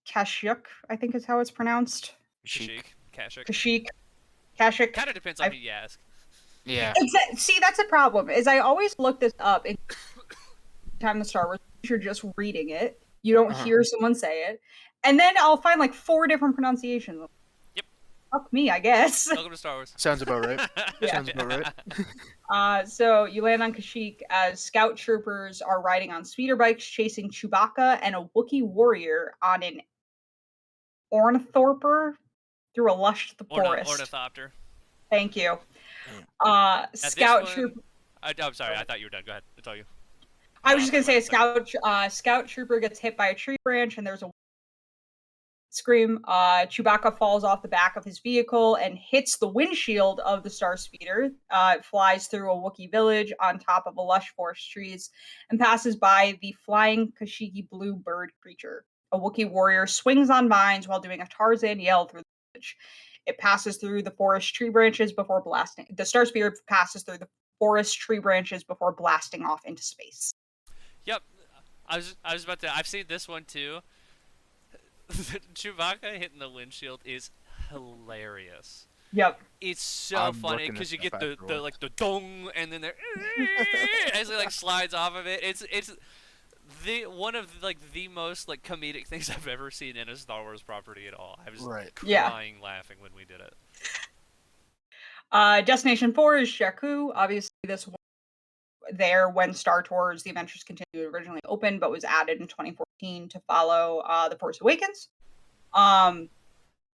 Kashyyk, I think is how it's pronounced. Kashyyk. Kashyyk. Kind of depends on who you ask. Yeah. See, that's a problem. Is I always look this up in time the Star Wars. You're just reading it. You don't hear someone say it, and then I'll find like 4 different pronunciations. Yep. Fuck me, I guess. Welcome to Star Wars. Sounds about right. Yeah. Sounds about right. So you land on Kashyyk as scout troopers are riding on speeder bikes, chasing Chewbacca and a Wookiee warrior on an ornithorper through a lush forest. Ornithopter. Thank you. Scout Trooper. I'm sorry, I thought you were done. Go ahead. It's all you. I was just gonna say a scout trooper gets hit by a tree branch and there's a scream. Chewbacca falls off the back of his vehicle and hits the windshield of the Star Speeder. It flies through a Wookiee village on top of a lush forest trees and passes by the flying Kashyyk blue bird creature. A Wookiee warrior swings on vines while doing a Tarzan yell through the village. It passes through the forest tree branches before blasting. The Star Speeder passes through the forest tree branches before blasting off into space. Yep. I was about to. I've seen this one too. Chewbacca hitting the windshield is hilarious. Yep. It's so funny because you get the like the dong and then as it like slides off of it. It's the one of like the most like comedic things I've ever seen in a Star Wars property at all. I was crying laughing when we did it. Destination 4 is Jakku. Obviously, this was there when Star Tours: The Adventures Continue originally opened, but was added in 2014 to follow The Force Awakens.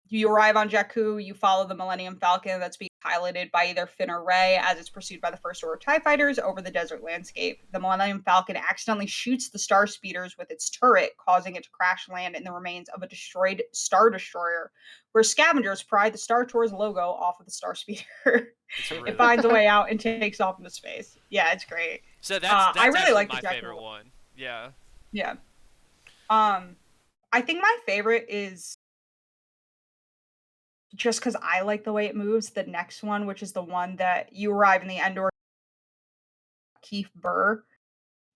You arrive on Jakku, you follow the Millennium Falcon that's being piloted by either Finn or Rey as it's pursued by the First Order TIE fighters over the desert landscape. The Millennium Falcon accidentally shoots the Star Speeders with its turret, causing it to crash land in the remains of a destroyed Star Destroyer, where scavengers pry the Star Tours logo off of the Star Speeder. It finds a way out and takes off into space. Yeah, it's great. So that's I really like my the Jakku favorite one. Yeah. Yeah. I think my favorite is just because I like the way it moves. The next one, which is the one that you arrive in the Endor, Keith Burr.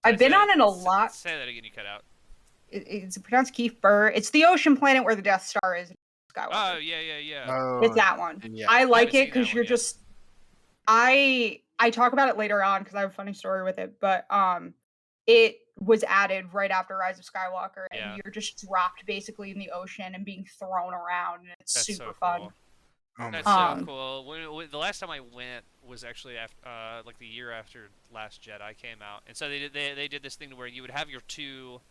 I've been on it a lot. Say that again. You cut out. It's pronounced Keith Burr. It's the ocean planet where the Death Star is. Skywalker. Oh yeah. Oh, it's that one. Yeah. I like it because you're just. I talk about it later on because I have a funny story with it, but it was added right after Rise of Skywalker, and you're just dropped basically in the ocean and being thrown around, and it's super fun. Oh, that's so cool. The last time I went was actually after, like the year after Last Jedi came out, and so they did this thing where you would have your two,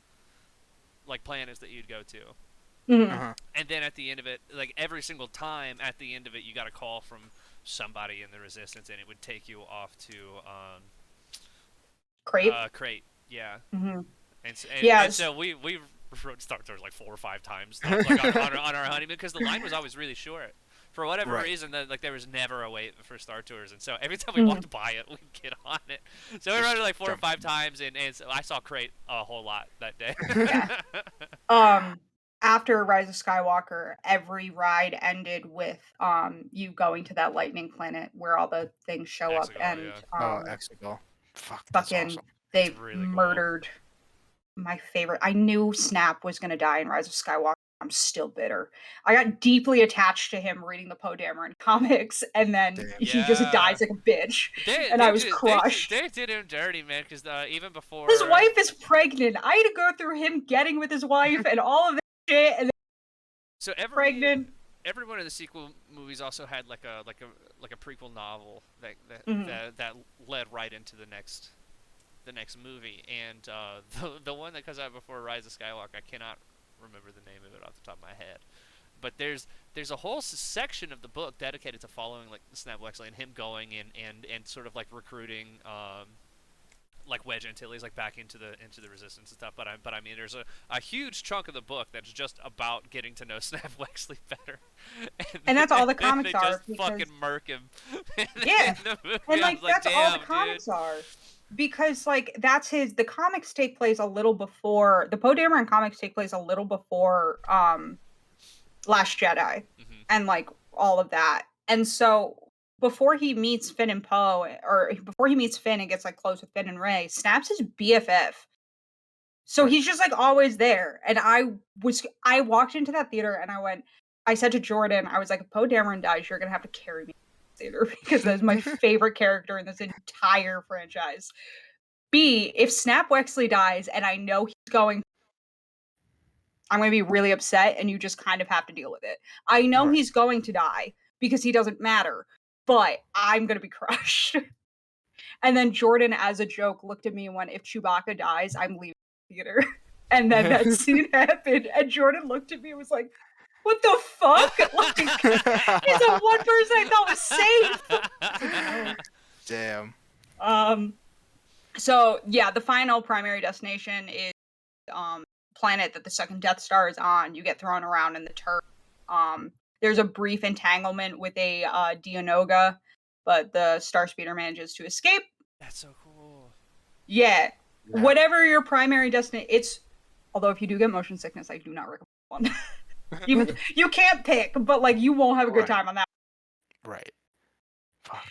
like, planets that you'd go to, and then at the end of it, like every single time at the end of it, you got a call from somebody in the Resistance, and it would take you off to Crate. Yeah. And so we rode Star Tours like 4 or 5 times like on our honeymoon because the line was always really short. For whatever reason, like there was never a wait for Star Tours, and so every time we walked by it, we'd get on it. So we rode it like 4 or 5 times, and so I saw Crate a whole lot that day. After Rise of Skywalker, every ride ended with you going to that lightning planet where all the things show up, and Exegol. Fucking awesome. They really murdered my favorite. I knew Snap was going to die in Rise of Skywalker. I'm still bitter. I got deeply attached to him reading the Poe Dameron comics, and then he just dies like a bitch. I was crushed. They did him dirty, man, because even before... His wife is pregnant. I had to go through him getting with his wife and all of this shit, and then so pregnant. Every one of the sequel movies also had like a prequel novel that led right into the next movie, and the one that comes out before Rise of Skywalker, I cannot remember the name of it off the top of my head, but there's a whole section of the book dedicated to following like Snap Wexley and him going and sort of like recruiting like Wedge Antilles like back into the Resistance and stuff. But I mean, there's a huge chunk of the book that's just about getting to know Snap Wexley better, and that's all the comics they are. Just fucking murk him. Yeah, and like that's all the comics are. Because like the comics take place a little before the Poe Dameron comics take place a little before Last Jedi and like all of that. And so before he meets Finn and Poe, or before he meets Finn and gets like close with Finn and Rey, Snap's his BFF. So he's just like always there. And I walked into that theater and I said to Jordan, I was like, if Poe Dameron dies, you're gonna have to carry me theater because that's my favorite character in this entire franchise. B, if Snap Wexley dies and I know he's going, I'm going to be really upset, and you just kind of have to deal with it. I know Right. he's going to die because he doesn't matter, but I'm going to be crushed. And then Jordan, as a joke, looked at me and went, "If Chewbacca dies, I'm leaving the theater." And then that scene happened, and Jordan looked at me and was like, "What the fuck?" Like, he's the one person I thought was safe. Oh. Damn. So yeah, the final primary destination is planet that the second Death Star is on. You get thrown around in the turf. There's a brief entanglement with a Dianoga, but the Star Speeder manages to escape. That's so cool. Yeah. Whatever your primary destination, it's. Although if you do get motion sickness, I do not recommend one. you can't pick, but like you won't have a good time on that. Right. Fuck.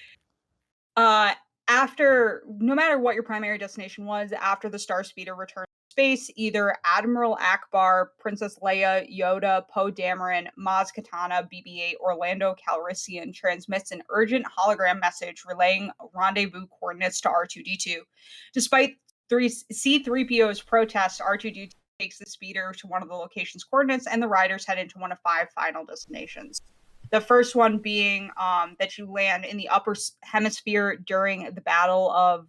After no matter what your primary destination was, after the Star Speeder returned to space, either Admiral Akbar, Princess Leia, Yoda, Poe Dameron, Maz Kanata, BB-8, Orlando Calrissian transmits an urgent hologram message relaying rendezvous coordinates to R2-D2. Despite C-3PO's protest, R2-D2 takes the speeder to one of the location's coordinates, and the riders head into one of 5 final destinations. The first one being that you land in the upper hemisphere during the Battle of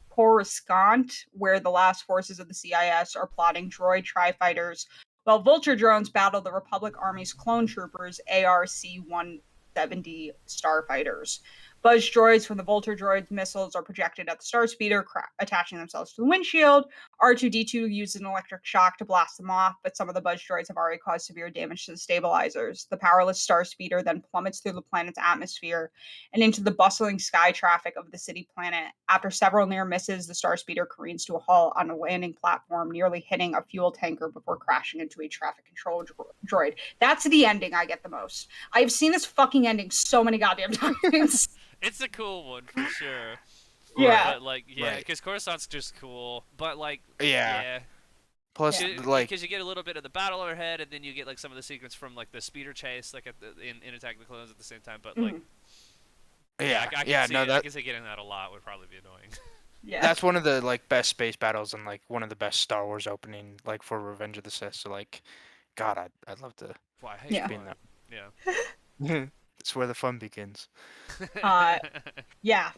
Coruscant, where the last forces of the CIS are plotting droid tri-fighters, while Vulture drones battle the Republic Army's clone troopers, ARC-170 starfighters. Buzz droids from the Vulture droids' missiles are projected at the Star Speeder, attaching themselves to the windshield. R2-D2 uses an electric shock to blast them off, but some of the Buzz droids have already caused severe damage to the stabilizers. The powerless Star Speeder then plummets through the planet's atmosphere and into the bustling sky traffic of the city planet. After several near misses, the Star Speeder careens to a halt on a landing platform, nearly hitting a fuel tanker before crashing into a traffic control droid. That's the ending I get the most. I've seen this fucking ending so many goddamn times. It's a cool one for sure. Yeah. But like, yeah, because Coruscant's just cool. But like, Yeah. Plus, like, because you get a little bit of the battle overhead, and then you get like some of the sequence from like the speeder chase, like in Attack of the Clones at the same time. But like, I can see getting that a lot would probably be annoying. Yeah. That's one of the like best space battles and like one of the best Star Wars opening like for Revenge of the Sith. So like, God, I'd love to be in that. Yeah. It's where the fun begins. Yeah.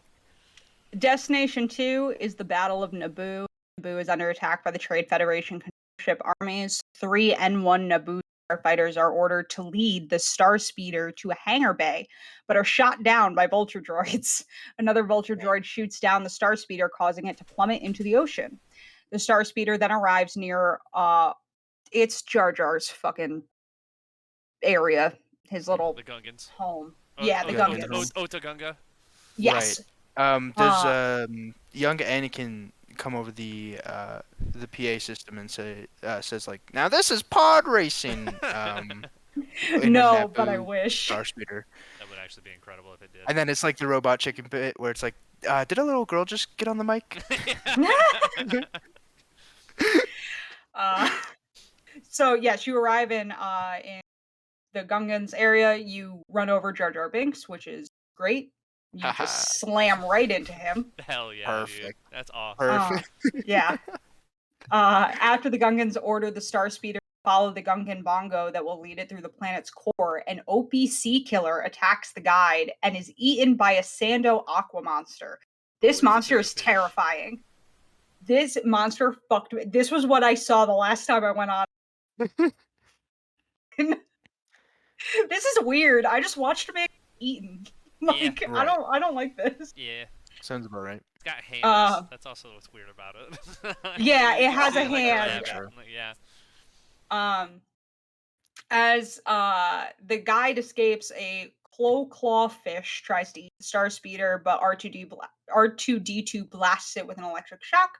Destination 2 is the Battle of Naboo. Naboo is under attack by the Trade Federation ship armies. 3 N1 Naboo starfighters are ordered to lead the Star Speeder to a hangar bay, but are shot down by Vulture droids. Another Vulture droid shoots down the Star Speeder, causing it to plummet into the ocean. The Star Speeder then arrives near it's Jar Jar's fucking area, his little the Gungans. home. The Gungans. Otogunga. Yes. Right. Does young Anakin come over the PA system and says like, "Now this is pod racing." No, but I wish. Star Speeder. That would actually be incredible if it did. And then it's like the Robot Chicken bit where it's like, did a little girl just get on the mic? So yes, you arrive in the Gungans area. You run over Jar Jar Binks, which is great. You just slam right into him. Hell yeah, Perfect. Dude. That's awesome. Perfect. Yeah. After the Gungans order the Star Speeder to follow the Gungan bongo that will lead it through the planet's core, an OPC killer attacks the guide and is eaten by a Sando aqua monster. This monster is terrifying. This monster fucked me. This was what I saw the last time I went on. This is weird. I just watched him get eaten. Like, yeah, right. I don't like this. Yeah. Sounds about right. It's got hands. That's also what's weird about it. Yeah, it has a hand. Yeah. As the guide escapes, a claw fish tries to eat the Star Speeder, but R2-D2 blasts it with an electric shock.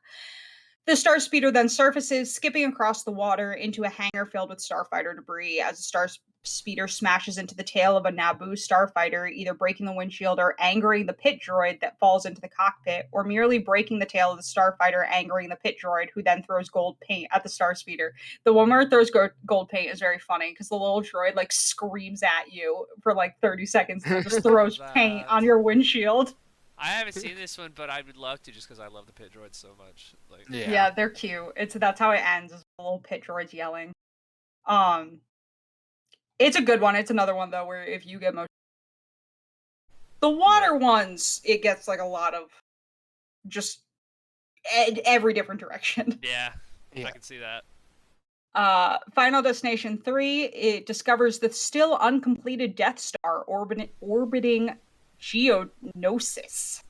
The Star Speeder then surfaces, skipping across the water into a hangar filled with starfighter debris as the Star Speeder smashes into the tail of a Naboo starfighter, either breaking the windshield or angering the pit droid that falls into the cockpit, or merely breaking the tail of the starfighter, angering the pit droid, who then throws gold paint at the Star Speeder. The one where it throws gold paint is very funny, because the little droid, like, screams at you for, like, 30 seconds and just throws paint on your windshield. I haven't seen this one, but I would love to, just because I love the pit droids so much. Like, yeah, they're cute. That's how it ends, is the little pit droids yelling. It's a good one. It's another one though where if you get the water ones, it gets like a lot of just every different direction. Yeah, Yeah. I can see that. Final Destination 3, it discovers the still uncompleted Death Star orbiting Geonosis.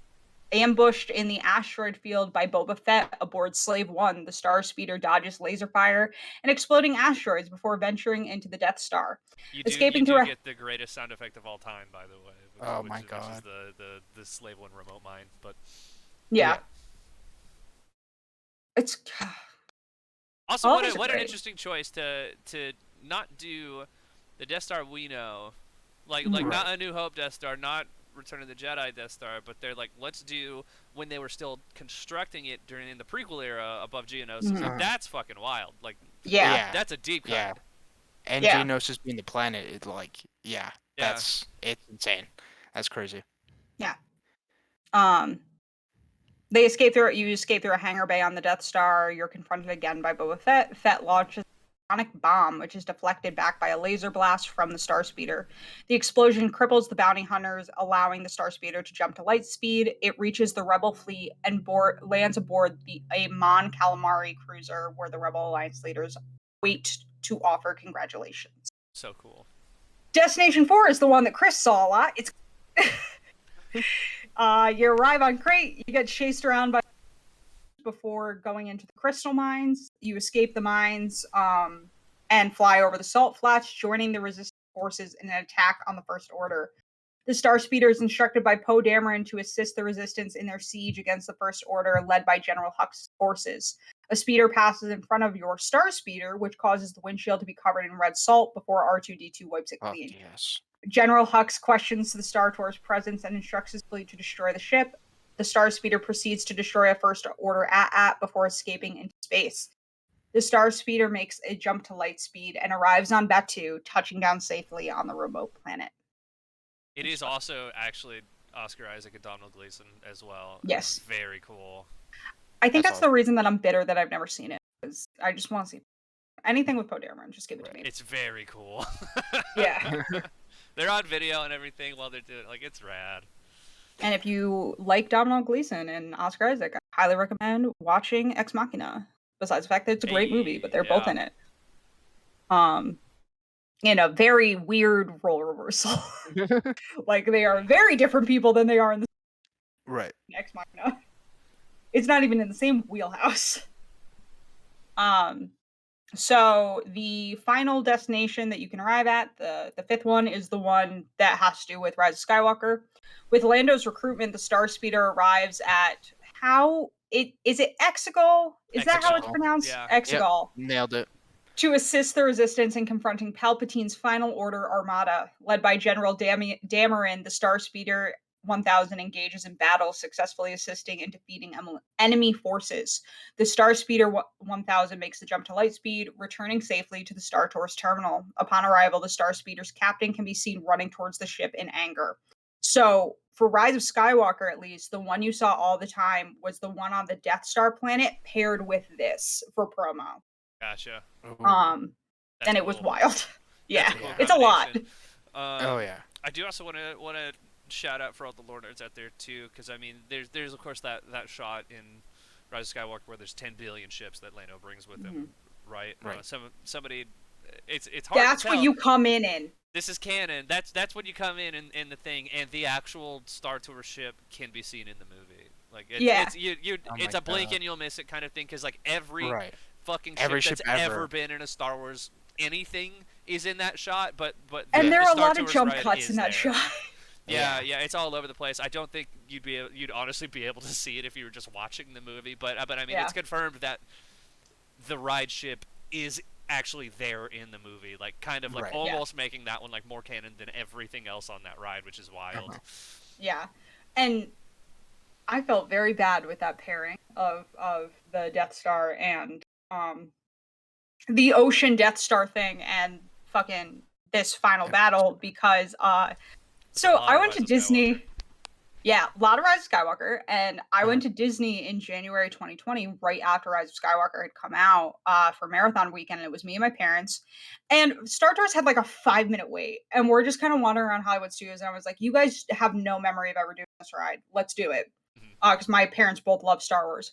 Ambushed in the asteroid field by Boba Fett aboard Slave One, the Star Speeder dodges laser fire and exploding asteroids before venturing into the Death Star. You Escaping do through get the greatest sound effect of all time, by the way. Which is the Slave One remote mine, but yeah. It's also what an interesting choice to not do the Death Star we know, like not A New Hope Death Star, not Return of the Jedi Death Star, but they're like, let's do when they were still constructing it in the prequel era above Geonosis. Like, that's fucking wild. Like, that's a deep cut. Yeah. And Geonosis being the planet, it's like, it's insane. That's crazy. Yeah. You escape through a hangar bay on the Death Star. You're confronted again by Boba Fett. Fett launches a sonic bomb, which is deflected back by a laser blast from the Star Speeder. The explosion cripples the bounty hunters, allowing the Star Speeder to jump to light speed. It reaches the Rebel fleet and lands aboard a Mon Calamari cruiser, where the Rebel Alliance leaders wait to offer congratulations. So cool. Destination 4 is the one that Chris saw a lot. It's you arrive on Crate, you get chased around by before going into the crystal mines. You escape the mines and fly over the salt flats, joining the resistance forces in an attack on the First Order. The Star Speeder is instructed by Poe Dameron to assist the resistance in their siege against the First Order, led by General Huck's forces. A speeder passes in front of your Star Speeder, which causes the windshield to be covered in red salt before R2-D2 wipes it clean. Yes. General Hux questions the Star Tour's presence and instructs his fleet to destroy the ship. The Star Speeder proceeds to destroy a First Order AT-AT before escaping into space. The Star Speeder makes a jump to light speed and arrives on Batuu, touching down safely on the remote planet. It is also actually Oscar Isaac and Donald Gleason as well. Yes. Very cool. I think that's the reason that I'm bitter that I've never seen it, because I just want to see anything with Poe Dameron. Just give it to me. It's very cool. Yeah. They're on video and everything while they're doing it. Like, it's rad. And if you like Donald Gleason and Oscar Isaac, I highly recommend watching Ex Machina. Besides the fact that it's a great movie, but they're both in it. In a very weird role reversal. Like, they are very different people than they are in the Ex Machina. It's not even in the same wheelhouse. So the final destination that you can arrive at, the fifth one, is the one that has to do with Rise of Skywalker. With Lando's recruitment, the Star Speeder arrives at is it Exegol? Is that how it's pronounced? Yeah. Exegol. Yep. Nailed it. To assist the Resistance in confronting Palpatine's Final Order Armada, led by General Dameron, the Star Speeder 1000 engages in battle, successfully assisting in defeating enemy forces. The Star Speeder 1000 makes the jump to light speed, returning safely to the Star Tours terminal. Upon arrival, the Star Speeder's captain can be seen running towards the ship in anger. So, for Rise of Skywalker, at least, the one you saw all the time was the one on the Death Star planet paired with this for promo. Gotcha. And it was wild. Yeah, cool it's a lot. I do also want to shout out for all the lore nerds out there too, because I mean, there's of course that shot in Rise of Skywalker where there's 10 billion ships that Lando brings with him, right? Somebody, it's hard. That's to tell. what you come in. This is canon. That's when you come in the thing, and the actual Star Tour ship can be seen in the movie. Like, it's a blink and you'll miss it kind of thing, because like every fucking ship that's ever been in a Star Wars anything is in that shot, but and there are a Star lot Tours of jump ride cuts in that shot. Yeah, it's all over the place. I don't think you'd honestly be able to see it if you were just watching the movie, but I mean, it's confirmed that the ride ship is actually there in the movie, like kind of like almost making that one like more canon than everything else on that ride, which is wild. Yeah, and I felt very bad with that pairing of the Death Star and the Ocean Death Star thing and fucking this final battle, because so I went to Disney. Yeah, a lot of Rise of Skywalker, and I Uh-huh. went to Disney in January 2020, right after Rise of Skywalker had come out, for marathon weekend, and it was me and my parents, and Star Tours had, like, a 5-minute wait, and we're just kinda wandering around Hollywood Studios, and I was like, "You guys have no memory of ever doing this ride. Let's do it." Mhm. Because my parents both love Star Wars.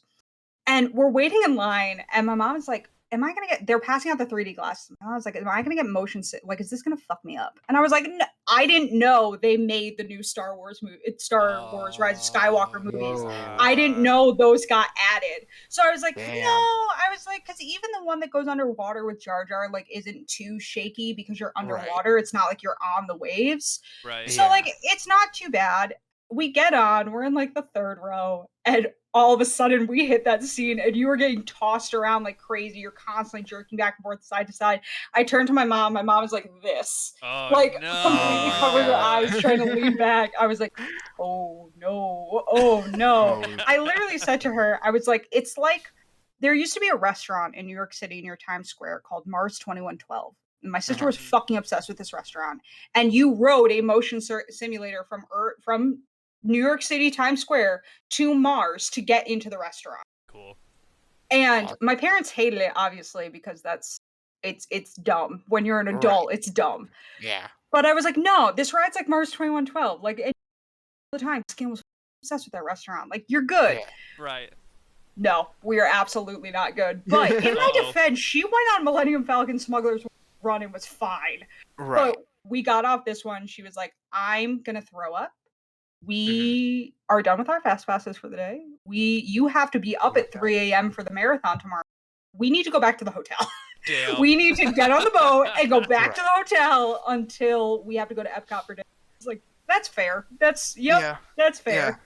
And we're waiting in line, and my mom's like, "Am I gonna get?" They're passing out the 3D glasses. And I was like, "Am I gonna get motion sick? Like, is this gonna fuck me up?" And I was like, I didn't know they made the new Star Wars movie, Star Wars Rise of Skywalker movies. I didn't Whoa. know those got added. So I was like, no. Damn. I was like, because even the one that goes underwater with Jar Jar like isn't too shaky because you're Right. underwater. It's not like you're on the waves. Right. So Yeah. like, it's not too bad. We get on. We're in like the third row, and all of a sudden we hit that scene and you were getting tossed around like crazy. You're constantly jerking back and forth side to side. I turned to my mom. My mom was like this, Oh like Oh completely my covering her God. eyes, trying to lean back. I was like, oh no, oh no. Oh, I literally said to her, I was like, it's like there used to be a restaurant in New York City near Times Square called Mars 2112. And my sister uh-huh. was fucking obsessed with this restaurant. And you rode a motion simulator from New York City Times Square to Mars to get into the restaurant. Cool. And Awesome. my parents hated it obviously because it's dumb. When you're an Right. adult, it's dumb. Yeah. But I was like, no, this ride's like Mars 2112. Like all the time, Skin was obsessed with that restaurant. Like, you're good. Yeah. Right. No, we are absolutely not good. But in my Uh-oh. defense, she went on Millennium Falcon Smuggler's Run and was fine. Right. But we got off this one. She was like, I'm gonna throw up. Mm-hmm. We are done with our fast passes for the day. You have to be up my at God. 3 a.m. for the marathon tomorrow. We need to go back to the hotel. Damn. We need to get on the boat and go back Right. to the hotel until we have to go to Epcot for dinner. It's like, that's fair. That's Yeah. that's fair.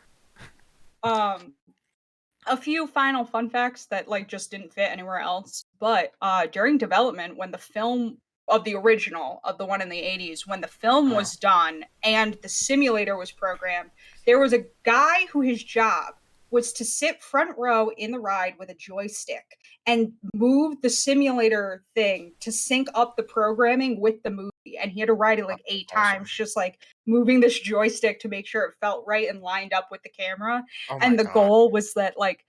A few final fun facts that like just didn't fit anywhere else. But during development, when the film of the original of the one in the 80s, when the film Uh-huh. was done and the simulator was programmed, there was a guy who his job was to sit front row in the ride with a joystick and move the simulator thing to sync up the programming with the movie. And he had to ride it like 8 Awesome. times, just like moving this joystick to make sure it felt right and lined up with the camera. Oh my And the God. goal was that like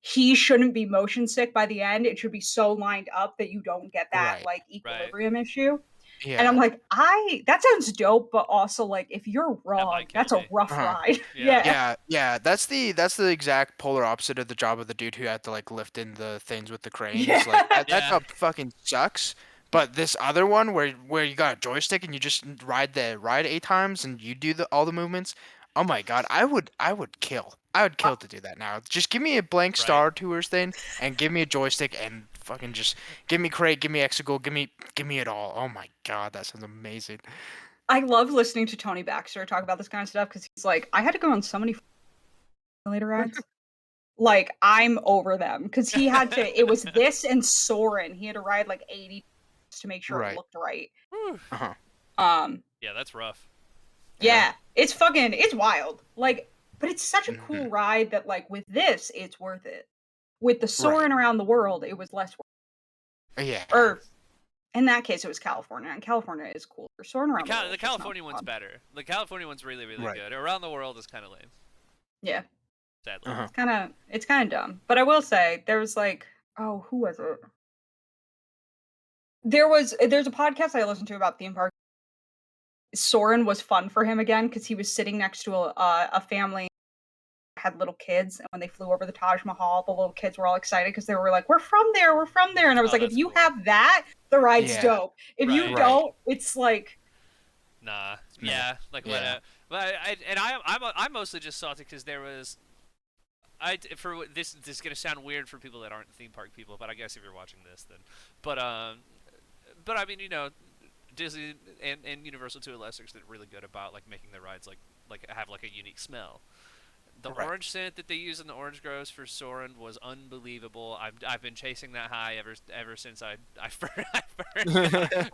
he shouldn't be motion sick by the end. It should be so lined up that you don't get that Right. like equilibrium issue. And I'm Yeah. like, that sounds dope, but also like if you're wrong, might kill that's a me. rough Uh-huh. ride. Yeah. Yeah, yeah, that's the exact polar opposite of the job of the dude who had to like lift in the things with the cranes. Yeah. Like that Yeah. job fucking sucks. But this other one where you got a joystick and you just ride 8 times and you do all the movements. Oh my God, I would kill. I would kill to do that now. Just give me a blank Right. Star Tours thing and give me a joystick and fucking just give me crate, give me Exegol, give me it all. Oh my God, that sounds amazing. I love listening to Tony Baxter talk about this kind of stuff because he's like, I had to go on so many simulator rides. Like, I'm over them because he had to. It was this and Soren. He had to ride like 80 to make sure Right. it looked right. Whew. Uh-huh. Yeah, that's rough. Yeah, it's wild. Like, but it's such a Mhm. cool ride that like with this, it's worth it. With the Soaring around the world, it was less worth Yeah. it. Or in that case, it was California, and California is cool. Soaring around the world. The is just not California one's fun. better. The California one's really, really Right. good. Around the world is kind of lame, Yeah, sadly. Uh-huh. it's kind of dumb. But I will say there was like, oh, who was it? There's a podcast I listened to about theme parks. Soren was fun for him again because he was sitting next to a family that had little kids, and when they flew over the Taj Mahal, the little kids were all excited because they were like, "We're from there, we're from there," and I was Oh, like, "If that's you cool. have that, the ride's Yeah. dope. If you Right. don't, it's like." Nah. No. Yeah. Like Yeah. whatever. But I mostly just salty because there was. This is gonna sound weird for people that aren't theme park people, but I guess if you're watching this, then. But I mean, you know, Disney and Universal to a lesser extent really good about like making the rides like have like a unique smell. The Right. orange scent that they use in the orange groves for Soren was unbelievable. I've been chasing that high ever since I first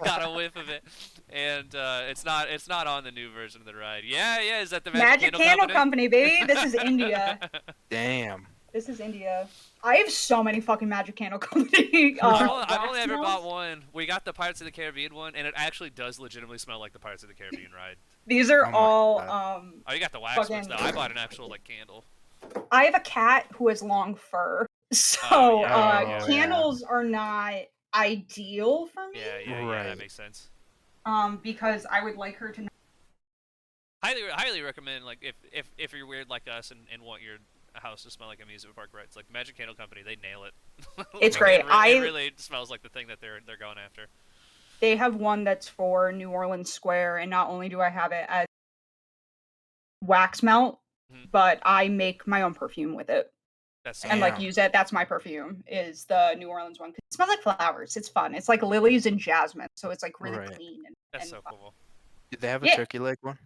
got a whiff of it, and it's not on the new version of the ride. Yeah, is that the Magic Candle Company, baby. This is India. Damn. This is India. I have so many fucking Magic Candle Company. I've only wax ever smells. bought one. We got the Pirates of the Caribbean one, and it actually does legitimately smell like the Pirates of the Caribbean ride. These are Oh my all God. Oh, you got the wax ones fucking. though. I bought an actual like candle. I have a cat who has long fur, so Oh yeah, yeah, Oh, yeah. candles are not ideal for me. yeah. That Right. makes sense. Because I would like her to. Highly recommend like if you're weird like us and want your house to smell like amusement park rides, like Magic Candle Company, they nail it. It's Like, great. it really smells like the thing that they're going after. They have one that's for New Orleans Square, and not only do I have it as wax melt, Mhm. but I make my own perfume with it. That's so And like Damn. use it. That's my perfume. Is the New Orleans one? 'Cause it smells like flowers. It's fun. It's like lilies and jasmine, so it's like really Right. clean that's and so fun. cool. Did they have a Yeah. turkey leg one?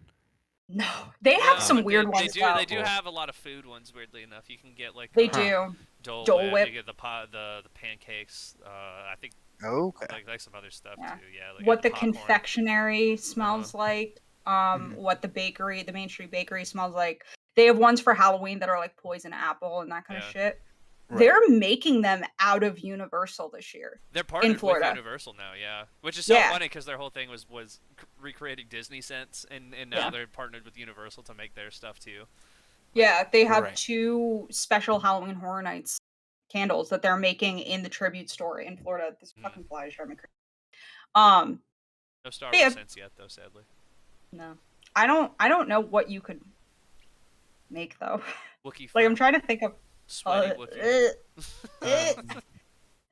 No, they have No, some but weird they ones. do though. they do Cool. have a lot of food ones. Weirdly enough, you can get like They Huh. do. Dole, Dole Whip, Whip. you get the pancakes. I think Okay. like some other stuff Yeah. too. Yeah. Like What the popcorn. confectionery smells like. Mhm. What the Main Street Bakery smells like. They have ones for Halloween that are like poison apple and that kind of Yeah. shit. Right. They're making them out of Universal this year. They're partnered with Florida. Universal now, yeah. Which is so Yeah. funny because their whole thing was recreating Disney scents, and now Yeah. they're partnered with Universal to make their stuff too. Yeah, they have Right. 2 special Halloween Horror Nights candles that they're making in the Tribute store in Florida. This fucking fly is driving me crazy. No Star Yeah. Wars scents yet, though, sadly. No. I don't know what you could make though. Wookiee Like I'm fur. trying to think of Sweaty Wookiee. I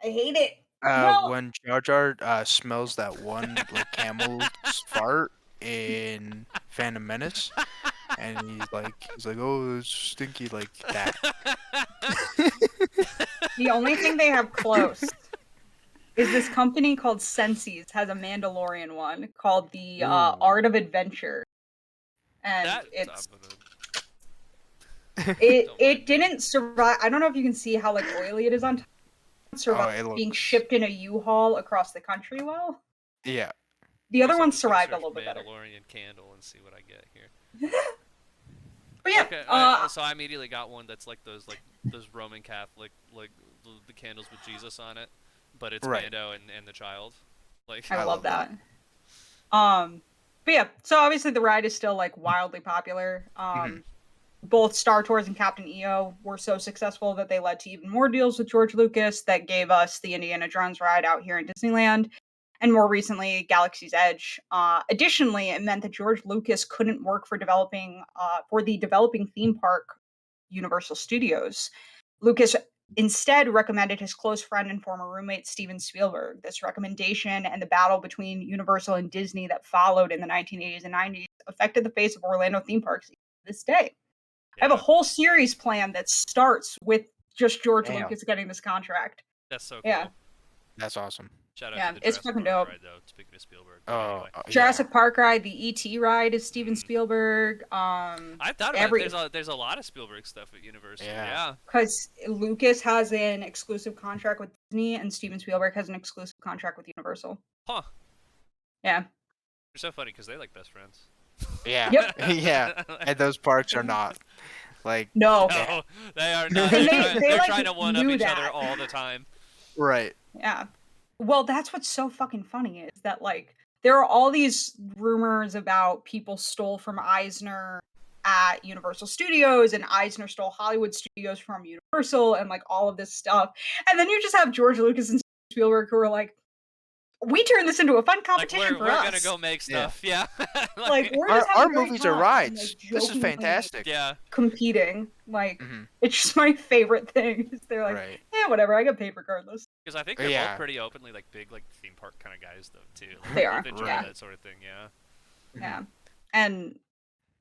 hate it. No. When Jar Jar smells that one like camel fart in Phantom Menace, and he's like, oh, it's stinky like that. The only thing they have close is this company called Sensi's has a Mandalorian one called the Ooh. Art of Adventure. And That it's Don't it mind me. didn't survive. I don't know if you can see how like oily it is on top. It survived it being looks- shipped in a U-Haul across the country well. Yeah. The other I'm one just gonna survived a search little bit better. Mandalorian candle and see what I get here. But yeah, Okay, so I immediately got one that's like those Roman Catholic like the candles with Jesus on it, but it's Right. Mando and the child. Like I I love love that. But yeah, so obviously the ride is still like wildly popular. Mhm. Both Star Tours and Captain EO were so successful that they led to even more deals with George Lucas that gave us the Indiana Jones ride out here in Disneyland, and more recently Galaxy's Edge. Additionally, it meant that George Lucas couldn't work for the developing theme park Universal Studios. Lucas instead recommended his close friend and former roommate Steven Spielberg. This recommendation and the battle between Universal and Disney that followed in the 1980s and 90s affected the face of Orlando theme parks to this day. I have a whole series planned that starts with just George Damn. Lucas getting this contract. That's so cool. Yeah. That's awesome. Shout out Yeah, to the it's Jurassic fucking Park dope. ride, though. Speaking of Spielberg. Oh, Anyway. Jurassic Park ride, the ET ride is Steven Mhm. Spielberg. I thought about it. There's a lot of Spielberg stuff at Universal. Yeah. Because Lucas has an exclusive contract with Disney, and Steven Spielberg has an exclusive contract with Universal. Huh. Yeah. They're so funny because they like best friends. Yeah. Yep. Yeah. And those parks are not like No. No, they are not. And They're like, trying to one-up knew each that. other all the time. right. Yeah. Well, that's what's so fucking funny is that like there are all these rumors about people stole from Eisner at Universal Studios and Eisner stole Hollywood Studios from Universal and like all of this stuff. And then you just have George Lucas and Spielberg who are like, we turned this into a fun Like competition we're for us. gonna go make stuff. Yeah. Like we're Our, just having our a great movies time are and, rides. like, This is jokingly, fantastic. yeah. competing. Like Mhm. it's just my favorite thing. Is they're like, Right. yeah, whatever, I get paid regardless. Because I think they're Yeah. both pretty openly like big like theme park kind of guys though too. Like, They both are, enjoy yeah. that sort of thing. Yeah. Yeah. And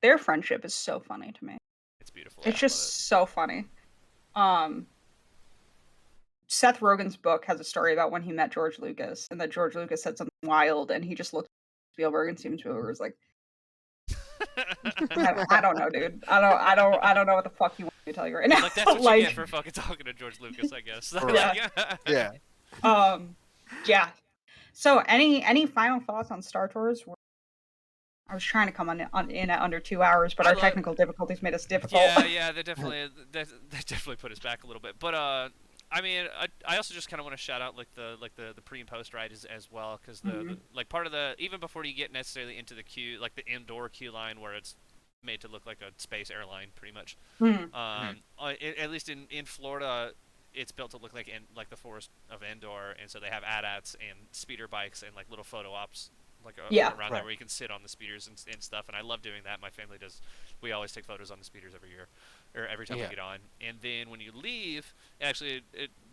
their friendship is so funny to me. It's beautiful. It's just so funny. Seth Rogen's book has a story about when he met George Lucas, and that George Lucas said something wild, and he just looked at Spielberg, and Steven Spielberg was like, I don't know, dude. I don't know what the fuck you want me to tell you right now. Like that's what you get for fucking talking to George Lucas, I guess. Yeah. Yeah. Yeah. So, any final thoughts on Star Tours? I was trying to come in at under 2 hours, but I our love- technical difficulties made us difficult. Yeah, they definitely put us back a little bit. But I mean, I also just kind of want to shout out like the pre and post ride as well, because the like part of the, even before you get necessarily into the queue, like the indoor queue line where it's made to look like a space airline pretty much. Mhm. At least in Florida, it's built to look like the forest of Endor, and so they have AT-ATs and speeder bikes and like little photo ops like Yeah. around there where you can sit on the speeders and stuff. And I love doing that. My family does. We always take photos on the speeders every year, or every time we get on. And then when you leave, actually,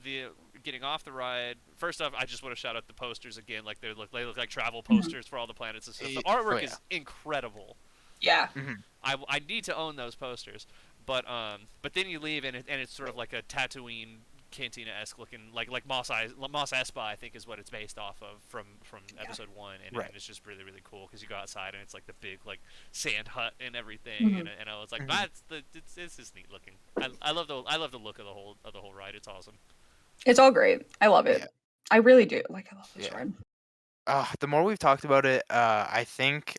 the getting off the ride. First off, I just want to shout out the posters again. Like they look like travel posters for all the planets and stuff. The artwork is incredible. Yeah. I need to own those posters. But then you leave and it's sort of like a Tatooine cantina-esque looking, like Mos Espa, I think is what it's based off of from episode 1, and it's just really really cool because you go outside and it's like the big like sand hut and everything, and I was like, it's just neat looking. I love the look of the whole ride. It's awesome. It's all great. I love it. I really do. Like, I love this ride. The more we've talked about it, I think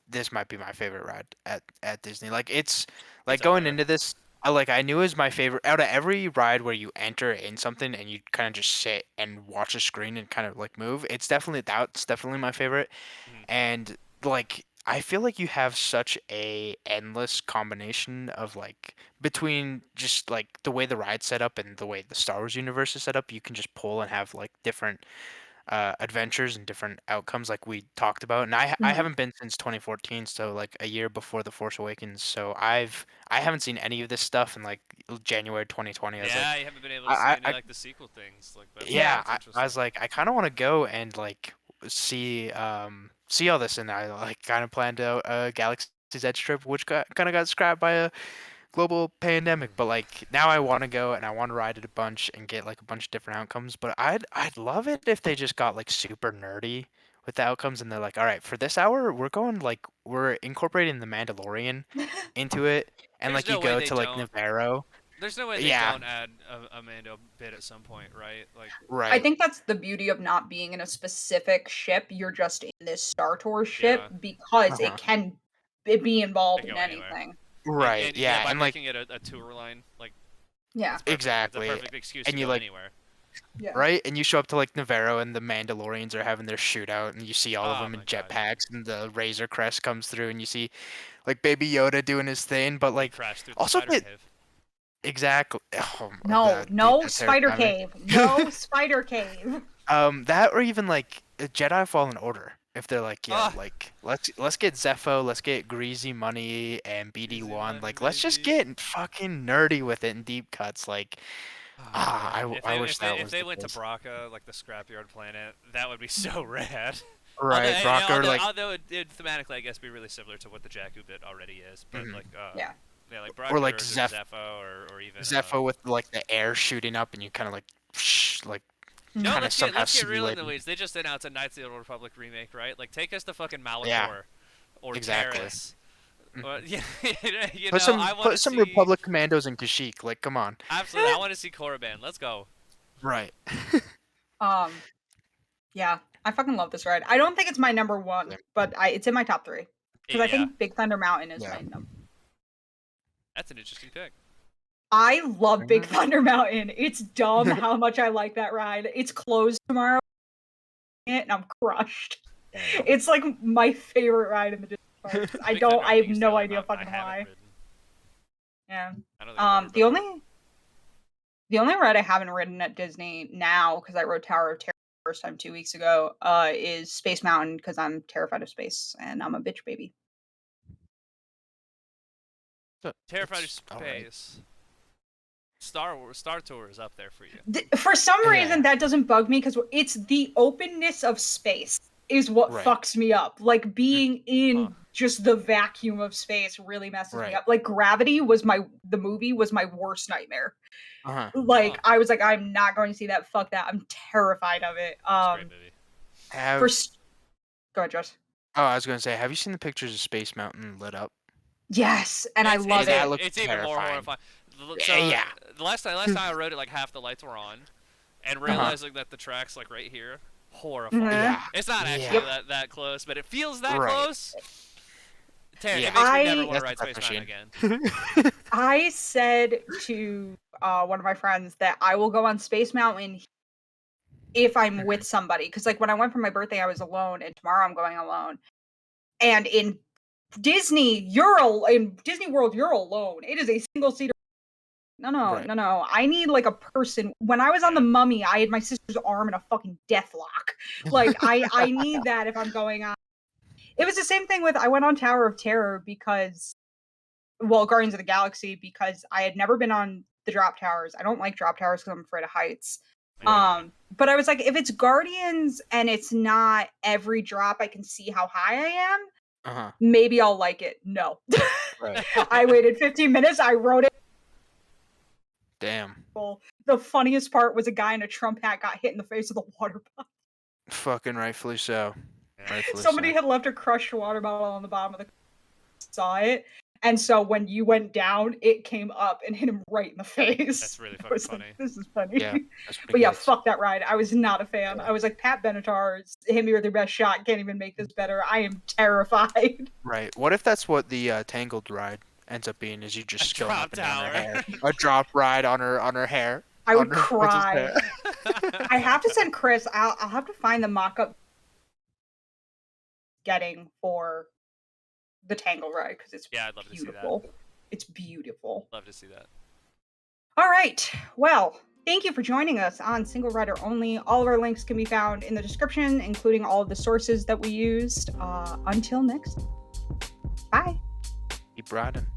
this might be my favorite ride at Disney. Like it's like going into this, I knew it was my favorite out of every ride where you enter in something and you kind of just sit and watch a screen and kind of like move. That's definitely my favorite. And like I feel like you have such a endless combination of like between just like the way the ride's set up and the way the Star Wars universe is set up, you can just pull and have like different adventures and different outcomes like we talked about. And I haven't been since 2014, so like a year before The Force Awakens. So I haven't seen any of this stuff in like January 2020. I was you haven't been able to see any like the sequel things like that. I was like I kind of want to go and like see all this, and I like kind of planned a Galaxy's Edge trip, which kind of got scrapped by a global pandemic, but like now I want to go and I want to ride it a bunch and get like a bunch of different outcomes. But I'd love it if they just got like super nerdy with the outcomes and they're like, all right, for this hour we're incorporating the Mandalorian into it, and There's like you go to like Navarro. There's no way they don't add a Mando bit at some point, right? Like, I think that's the beauty of not being in a specific ship. You're just in this Star Tours ship because it can be involved in anything. Right. And by and making it a tour line, like exactly. It's a perfect excuse and to you go like anywhere. Right, and you show up to like Navarro, and the Mandalorians are having their shootout, and you see all of them in jetpacks, and the Razor Crest comes through, and you see like Baby Yoda doing his thing, but like also exactly. Oh, no spider cave, no spider cave. That or even like a Jedi Fallen Order. If they're like, like let's get Zepho, let's get Greasy Money and BD1, like let's just get fucking nerdy with it in deep cuts, like. I wish that was. If they went to Bracca, like the scrapyard planet, that would be so rad. Right, Bracca, like. Although it thematically, I guess, be really similar to what the Jakku bit already is, but like. Like Bracca or like Zepho, or even. Zepho with like the air shooting up, and you kind of like. No, let's get real in the weeds. They just announced a Knights of the Old Republic remake, right? Like, take us to fucking Malachor, or Terrace. Put some Republic commandos in Kashyyk. Like, come on. Absolutely, I want to see Korriban. Let's go. Right. Yeah, I fucking love this ride. I don't think it's my number one, but it's in my top 3 because I think Big Thunder Mountain is my number. That's an interesting pick. I love Big Thunder Mountain. It's dumb how much I like that ride. It's closed tomorrow, and I'm crushed. It's like my favorite ride in the Disney parks. I have no idea fucking why. Yeah. The only ride I haven't ridden at Disney now, because I rode Tower of Terror the first time 2 weeks ago, is Space Mountain, because I'm terrified of space and I'm a bitch baby. Terrified of space. Star Tour is up there for you. For some reason, that doesn't bug me because it's the openness of space is what fucks me up. Like being in just the vacuum of space really messes me up. Like Gravity the movie was my worst nightmare. Like I was like, I'm not going to see that. Fuck that. I'm terrified of it. It's a great movie. Go ahead, Josh. Oh, I was going to say, have you seen the pictures of Space Mountain lit up? Yes, and I love it. It's even more horrifying. So, the last time I rode it, like half the lights were on, and realizing that the track's like right here, horrifying. It's not actually that close, but it feels that close. Taryn, Yeah. it makes me never I- want to That's ride a Space tough Mountain machine. again. I said to one of my friends that I will go on Space Mountain if I'm with somebody. Because like when I went for my birthday, I was alone, and tomorrow I'm going alone. And in Disney World, you're alone. It is a single seater. No, Right. no. I need like a person. When I was on the Mummy, I had my sister's arm in a fucking death lock. Like I need that if I'm going on. It was the same thing with I went on Tower of Terror because, well, Guardians of the Galaxy, because I had never been on the drop towers. I don't like drop towers because I'm afraid of heights. Yeah. But I was like, if it's Guardians and it's not every drop I can see how high I am, Uh-huh. maybe I'll like it. No. Right. I waited 15 minutes. I wrote it. Damn. The funniest part was a guy in a Trump hat got hit in the face with a water bottle. Fucking rightfully so. Rightfully Somebody so. had left a crushed water bottle on the bottom of the saw it. And so when you went down, it came up and hit him right in the face. That's really I fucking was funny. like, this is funny. Yeah. That's pretty But yeah, good. fuck that ride. I was not a fan. I was like, Pat Benatar, hit me with your best shot. Can't even make this better. I am terrified. Right. What if that's what the Tangled ride ends up being? Is you just A going drop up and down her tower. hair? A drop ride on her hair. I would on her princess cry. hair. I have to send Chris. I'll have to find the mock-up getting for the Tangle ride because it's Yeah, I'd love to see that. beautiful. It's beautiful. Love to see that. All right. Well, thank you for joining us on Single Rider Only. All of our links can be found in the description, including all of the sources that we used. Until next time. Bye. Keep riding.